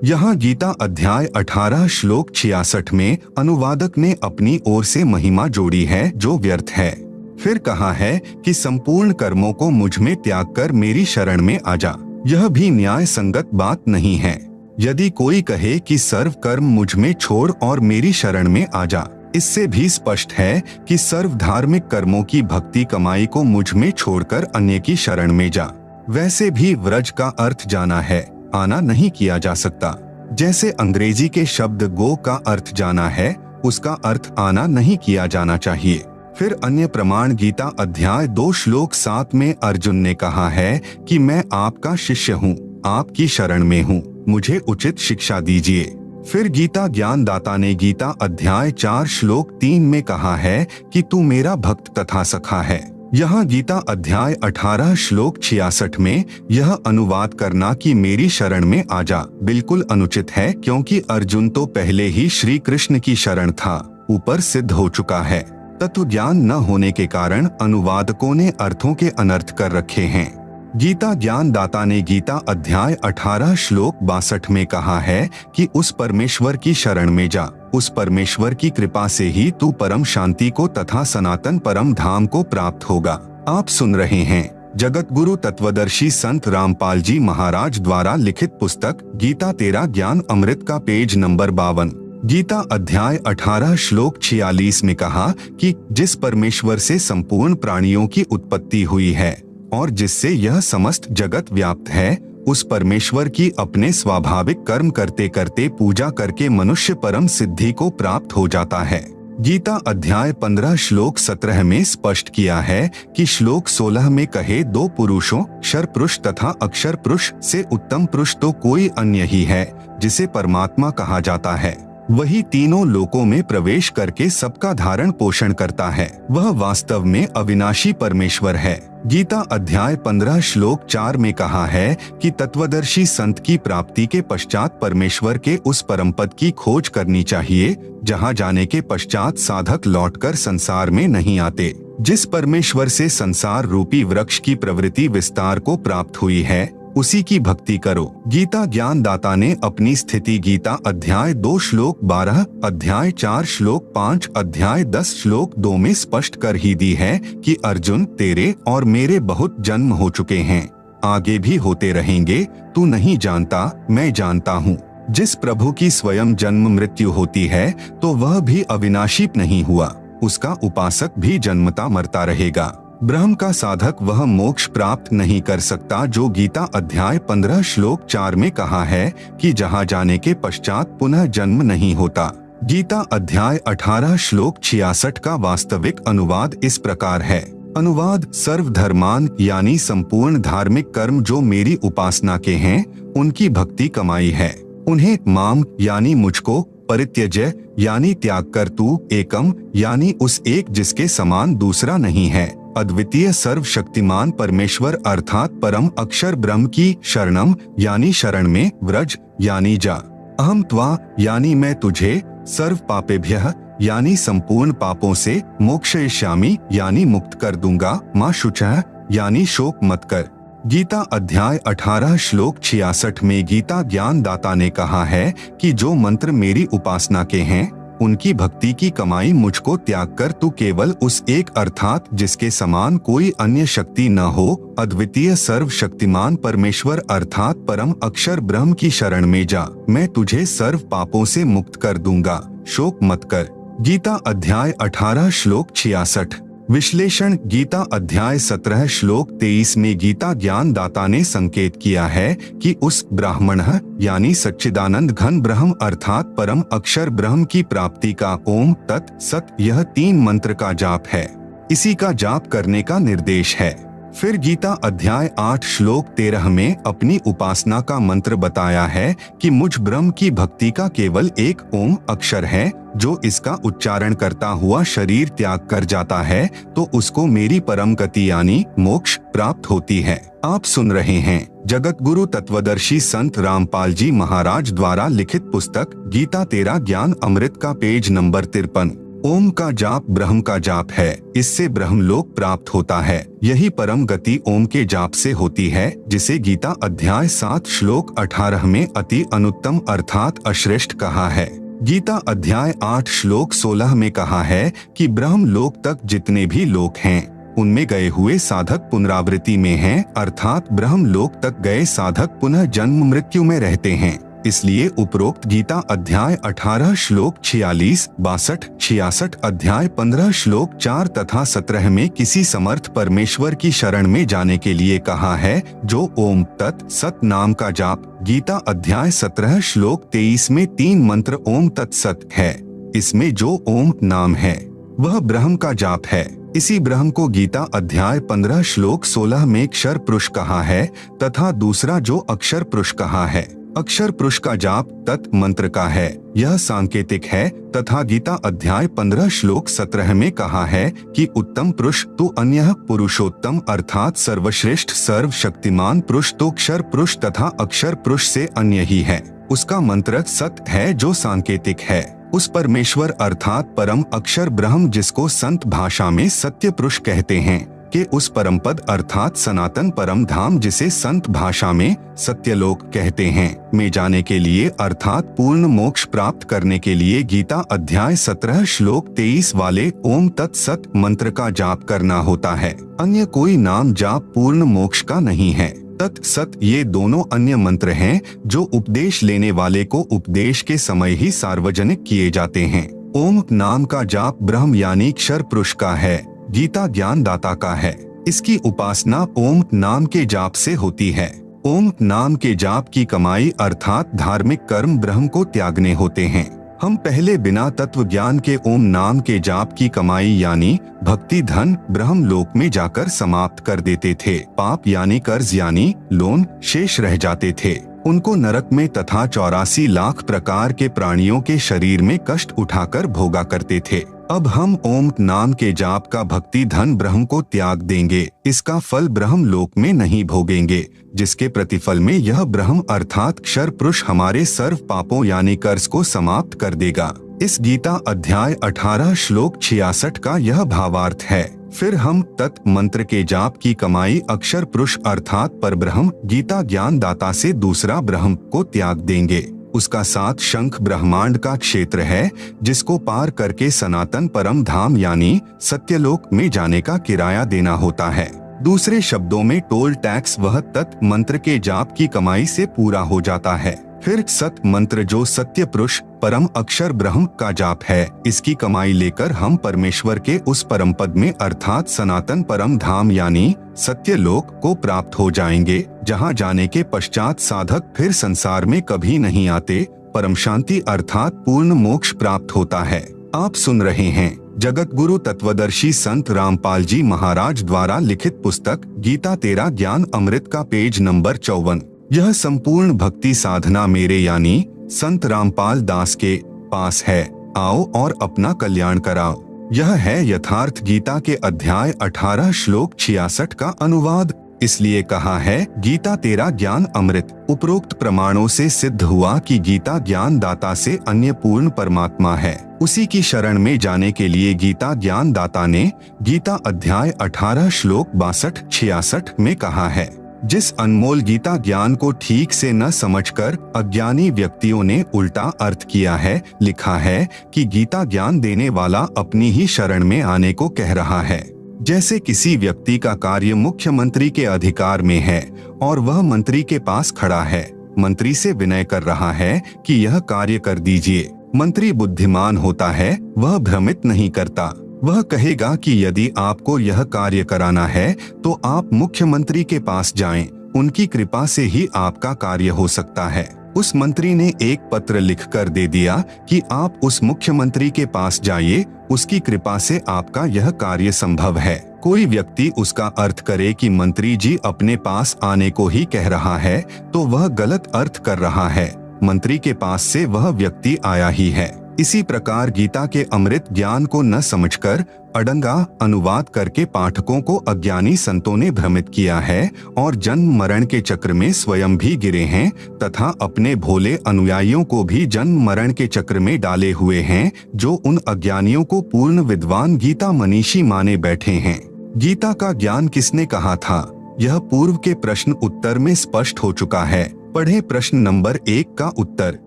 S1: यहाँ गीता अध्याय 18 श्लोक 66 में अनुवादक ने अपनी ओर से महिमा जोड़ी है जो व्यर्थ है। फिर कहा है कि संपूर्ण कर्मों को मुझ में त्याग कर मेरी शरण में आजा, यह भी न्याय संगत बात नहीं है। यदि कोई कहे कि सर्व कर्म मुझ में छोड़ और मेरी शरण में आजा, इससे भी स्पष्ट है कि सर्व धार्मिक कर्मों की भक्ति कमाई को मुझ में छोड़कर अन्य की शरण में जा। वैसे भी व्रज का अर्थ जाना है, आना नहीं किया जा सकता। जैसे अंग्रेजी के शब्द गो का अर्थ जाना है, उसका अर्थ आना नहीं किया जाना चाहिए। फिर अन्य प्रमाण गीता अध्याय 2 श्लोक 7 में अर्जुन ने कहा है कि मैं आपका शिष्य हूँ, आपकी शरण में हूँ, मुझे उचित शिक्षा दीजिए। फिर गीता ज्ञान दाता ने गीता अध्याय 4 श्लोक 3 में कहा है कि तू मेरा भक्त तथा सखा है। यहाँ गीता अध्याय 18 श्लोक 66 में यह अनुवाद करना कि मेरी शरण में आजा बिल्कुल अनुचित है, क्योंकि अर्जुन तो पहले ही श्री कृष्ण की शरण था, ऊपर सिद्ध हो चुका है। तत्व ज्ञान न होने के कारण अनुवादकों ने अर्थों के अनर्थ कर रखे हैं। गीता ज्ञान दाता ने गीता अध्याय 18 श्लोक 62 में कहा है कि उस परमेश्वर की शरण में जा, उस परमेश्वर की कृपा से ही तू परम शांति को तथा सनातन परम धाम को प्राप्त होगा। आप सुन रहे हैं जगत गुरु तत्वदर्शी संत रामपाल जी महाराज द्वारा लिखित पुस्तक गीता तेरा ज्ञान अमृत का पेज नंबर 52। गीता अध्याय 18 श्लोक 46 में कहा कि जिस परमेश्वर से संपूर्ण प्राणियों की उत्पत्ति हुई है और जिससे यह समस्त जगत व्याप्त है, उस परमेश्वर की अपने स्वाभाविक कर्म करते करते पूजा करके मनुष्य परम सिद्धि को प्राप्त हो जाता है। गीता अध्याय 15 श्लोक 17 में स्पष्ट किया है कि श्लोक 16 में कहे दो पुरुषों क्षर पुरुष तथा अक्षर पुरुष से उत्तम पुरुष तो कोई अन्य ही है जिसे परमात्मा कहा जाता है। वही तीनों लोकों में प्रवेश करके सबका धारण पोषण करता है। वह वास्तव में अविनाशी परमेश्वर है। गीता अध्याय 15 श्लोक 4 में कहा है कि तत्वदर्शी संत की प्राप्ति के पश्चात परमेश्वर के उस परम पद की खोज करनी चाहिए जहां जाने के पश्चात साधक लौटकर संसार में नहीं आते। जिस परमेश्वर से संसार रूपी वृक्ष की प्रवृत्ति विस्तार को प्राप्त हुई है उसी की भक्ति करो। गीता ज्ञान दाता ने अपनी स्थिति गीता अध्याय 2 श्लोक 12, अध्याय 4 श्लोक 5, अध्याय 10 श्लोक 2 में स्पष्ट कर ही दी है कि अर्जुन, तेरे और मेरे बहुत जन्म हो चुके हैं, आगे भी होते रहेंगे। तू नहीं जानता, मैं जानता हूँ। जिस प्रभु की स्वयं जन्म मृत्यु होती है तो वह भी अविनाशी नहीं हुआ, उसका उपासक भी जन्मता मरता रहेगा। ब्रह्म का साधक वह मोक्ष प्राप्त नहीं कर सकता जो गीता अध्याय 15 श्लोक 4 में कहा है कि जहाँ जाने के पश्चात पुनः जन्म नहीं होता। गीता अध्याय 18 श्लोक 66 का वास्तविक अनुवाद इस प्रकार है। अनुवाद: सर्वधर्मान यानी संपूर्ण धार्मिक कर्म जो मेरी उपासना के हैं उनकी भक्ति कमाई है। उन्हें माम यानी मुझको, परित्यज्य यानी त्याग कर, तू एकम यानी उस एक जिसके समान दूसरा नहीं है, अद्वितीय सर्वशक्तिमान परमेश्वर अर्थात परम अक्षर ब्रह्म की शरणम यानी शरण में, व्रज यानी जा, अहम त्वा यानी मैं तुझे, सर्व पापेभ्यः यानी संपूर्ण पापों से, मोक्षयिष्यामि यानी मुक्त कर दूंगा, मां शुचः यानी शोक मत कर। गीता अध्याय 18 श्लोक 66 में गीता ज्ञान दाता ने कहा है कि जो मंत्र मेरी उपासना के हैं उनकी भक्ति की कमाई मुझको त्याग कर तू केवल उस एक अर्थात जिसके समान कोई अन्य शक्ति न हो, अद्वितीय सर्वशक्तिमान परमेश्वर अर्थात परम अक्षर ब्रह्म की शरण में जा, मैं तुझे सर्व पापों से मुक्त कर दूंगा, शोक मत कर। गीता अध्याय 18 श्लोक 66। विश्लेषण: गीता अध्याय 17 श्लोक 23 में गीता ज्ञान दाता ने संकेत किया है कि उस ब्राह्मण यानी सच्चिदानंद घन ब्रह्म अर्थात परम अक्षर ब्रह्म की प्राप्ति का ओम तत् सत यह 3 मंत्र का जाप है। इसी का जाप करने का निर्देश है। फिर गीता अध्याय 8 श्लोक 13 में अपनी उपासना का मंत्र बताया है कि मुझ ब्रह्म की भक्ति का केवल एक ओम अक्षर है, जो इसका उच्चारण करता हुआ शरीर त्याग कर जाता है तो उसको मेरी परम गति यानी मोक्ष प्राप्त होती है। आप सुन रहे हैं जगत गुरु तत्वदर्शी संत रामपाल जी महाराज द्वारा लिखित पुस्तक गीता तेरा ज्ञान अमृत का पेज नंबर 53। ओम का जाप ब्रह्म का जाप है, इससे ब्रह्मलोक प्राप्त होता है। यही परम गति ओम के जाप से होती है, जिसे गीता अध्याय 7 श्लोक 18 में अति अनुत्तम अर्थात अश्रेष्ठ कहा है। गीता अध्याय 8 श्लोक 16 में कहा है कि ब्रह्म लोक तक जितने भी लोक हैं उनमें गए हुए साधक पुनरावृत्ति में हैं, अर्थात ब्रह्म लोक तक गए साधक पुनः जन्म मृत्यु में रहते हैं। इसलिए उपरोक्त गीता अध्याय 18 श्लोक 46, 62, 66, अध्याय 15 श्लोक 4 तथा 17 में किसी समर्थ परमेश्वर की शरण में जाने के लिए कहा है, जो ओम तत् सत नाम का जाप। गीता अध्याय 17 श्लोक 23 में 3 मंत्र ओम तत् सत है। इसमें जो ओम नाम है वह ब्रह्म का जाप है। इसी ब्रह्म को गीता अध्याय 15 श्लोक 16 में अक्षर पुरुष कहा है तथा दूसरा जो अक्षर पुरुष कहा है। अक्षर पुरुष का जाप तत् मंत्र का है, यह सांकेतिक है तथा गीता अध्याय 15 श्लोक 17 में कहा है कि उत्तम पुरुष तो अन्य पुरुषोत्तम अर्थात सर्वश्रेष्ठ सर्वशक्तिमान पुरुष तो अक्षर पुरुष तथा अक्षर पुरुष से अन्य ही है। उसका मंत्र सत है जो सांकेतिक है। उस परमेश्वर अर्थात परम अक्षर ब्रह्म जिसको संत भाषा में सत्य पुरुष कहते हैं कि उस परम पद अर्थात सनातन परम धाम जिसे संत भाषा में सत्यलोक कहते हैं में जाने के लिए अर्थात पूर्ण मोक्ष प्राप्त करने के लिए गीता अध्याय 17 श्लोक 23 वाले ओम तत् सत मंत्र का जाप करना होता है। अन्य कोई नाम जाप पूर्ण मोक्ष का नहीं है। तत् सत ये दोनों अन्य मंत्र हैं जो उपदेश लेने वाले को उपदेश के समय ही सार्वजनिक किए जाते हैं। ओम नाम का जाप ब्रह्म यानी अक्षर पुरुष का है, गीता ज्ञान दाता का है। इसकी उपासना ओम नाम के जाप से होती है। ओम नाम के जाप की कमाई अर्थात धार्मिक कर्म ब्रह्म को त्यागने होते हैं। हम पहले बिना तत्व ज्ञान के ओम नाम के जाप की कमाई यानी भक्ति धन ब्रह्म लोक में जाकर समाप्त कर देते थे। पाप यानी कर्ज यानी लोन शेष रह जाते थे। उनको नरक में तथा 84 लाख प्रकार के प्राणियों के शरीर में कष्ट उठाकर भोगा करते थे। अब हम ओम नाम के जाप का भक्ति धन ब्रह्म को त्याग देंगे, इसका फल ब्रह्म लोक में नहीं भोगेंगे, जिसके प्रतिफल में यह ब्रह्म अर्थात क्षर पुरुष हमारे सर्व पापों यानी कर्ज को समाप्त कर देगा। इस गीता अध्याय 18 श्लोक 66 का यह भावार्थ है। फिर हम तत् मंत्र के जाप की कमाई अक्षर पुरुष अर्थात परब्रह्म गीता ज्ञान दाता से दूसरा ब्रह्म को त्याग देंगे। उसका 7 शंख ब्रह्मांड का क्षेत्र है, जिसको पार करके सनातन परम धाम यानी सत्यलोक में जाने का किराया देना होता है। दूसरे शब्दों में टोल टैक्स वह तत् मंत्र के जाप की कमाई से पूरा हो जाता है। फिर सत मंत्र जो सत्य पुरुष परम अक्षर ब्रह्म का जाप है, इसकी कमाई लेकर हम परमेश्वर के उस परम पद में अर्थात सनातन परम धाम यानी सत्यलोक को प्राप्त हो जाएंगे, जहां जाने के पश्चात साधक फिर संसार में कभी नहीं आते, परम शांति अर्थात पूर्ण मोक्ष प्राप्त होता है। आप सुन रहे हैं जगत गुरु तत्वदर्शी संत रामपाल जी महाराज द्वारा लिखित पुस्तक गीता तेरा ज्ञान अमृत का पेज नंबर 54। यह संपूर्ण भक्ति साधना मेरे यानी संत रामपाल दास के पास है। आओ और अपना कल्याण कराओ। यह है यथार्थ गीता के अध्याय 18 श्लोक 66 का अनुवाद। इसलिए कहा है गीता तेरा ज्ञान अमृत। उपरोक्त प्रमाणों से सिद्ध हुआ कि गीता ज्ञान दाता से अन्य पूर्ण परमात्मा है। उसी की शरण में जाने के लिए गीता ज्ञान दाता ने गीता अध्याय 18 श्लोक 62-66 में कहा है। जिस अनमोल गीता ज्ञान को ठीक से न समझकर अज्ञानी व्यक्तियों ने उल्टा अर्थ किया है, लिखा है कि गीता ज्ञान देने वाला अपनी ही शरण में आने को कह रहा है। जैसे किसी व्यक्ति का कार्य मुख्यमंत्री के अधिकार में है और वह मंत्री के पास खड़ा है, मंत्री से विनय कर रहा है कि यह कार्य कर दीजिए। मंत्री बुद्धिमान होता है, वह भ्रमित नहीं करता। वह कहेगा कि यदि आपको यह कार्य कराना है तो आप मुख्यमंत्री के पास जाएं, उनकी कृपा से ही आपका कार्य हो सकता है। उस मंत्री ने एक पत्र लिखकर दे दिया कि आप उस मुख्यमंत्री के पास जाइए, उसकी कृपा से आपका यह कार्य संभव है। कोई व्यक्ति उसका अर्थ करे कि मंत्री जी अपने पास आने को ही कह रहा है, तो वह गलत अर्थ कर रहा है। मंत्री के पास से वह व्यक्ति आया ही है। इसी प्रकार गीता के अमृत ज्ञान को न समझकर अड़ंगा अनुवाद करके पाठकों को अज्ञानी संतों ने भ्रमित किया है और जन्म मरण के चक्र में स्वयं भी गिरे हैं तथा अपने भोले अनुयायियों को भी जन्म मरण के चक्र में डाले हुए हैं, जो उन अज्ञानियों को पूर्ण विद्वान गीता मनीषी माने बैठे हैं। गीता का ज्ञान किसने कहा था, यह पूर्व के प्रश्न उत्तर में स्पष्ट हो चुका है। पढ़े प्रश्न नंबर 1 का उत्तर।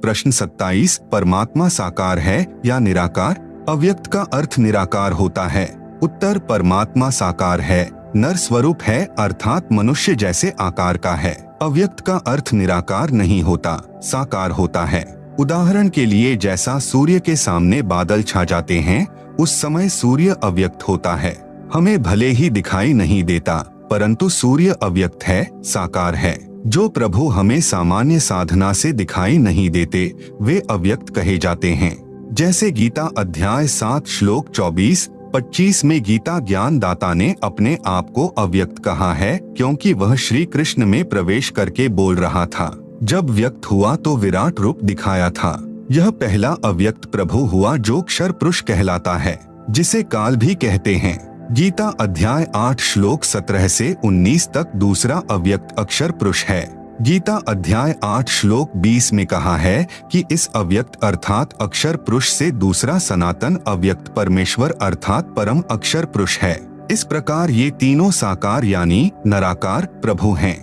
S1: प्रश्न 27 परमात्मा साकार है या निराकार? अव्यक्त का अर्थ निराकार होता है। उत्तर परमात्मा साकार है, नर स्वरूप है अर्थात मनुष्य जैसे आकार का है। अव्यक्त का अर्थ निराकार नहीं होता, साकार होता है। उदाहरण के लिए जैसा सूर्य के सामने बादल छा जाते हैं, उस समय सूर्य अव्यक्त होता है, हमें भले ही दिखाई नहीं देता, परंतु सूर्य अव्यक्त है, साकार है। जो प्रभु हमें सामान्य साधना से दिखाई नहीं देते, वे अव्यक्त कहे जाते हैं। जैसे गीता अध्याय 7 श्लोक 24-25 में गीता ज्ञान दाता ने अपने आप को अव्यक्त कहा है, क्योंकि वह श्री कृष्ण में प्रवेश करके बोल रहा था। जब व्यक्त हुआ तो विराट रूप दिखाया था। यह पहला अव्यक्त प्रभु हुआ जो क्षर पुरुष कहलाता है, जिसे काल भी कहते हैं। गीता अध्याय 8 श्लोक 17 से 19 तक दूसरा अव्यक्त अक्षर पुरुष है। गीता अध्याय 8 श्लोक 20 में कहा है कि इस अव्यक्त अर्थात अक्षर पुरुष से दूसरा सनातन अव्यक्त परमेश्वर अर्थात परम अक्षर पुरुष है। इस प्रकार ये तीनों साकार यानी नराकार प्रभु हैं।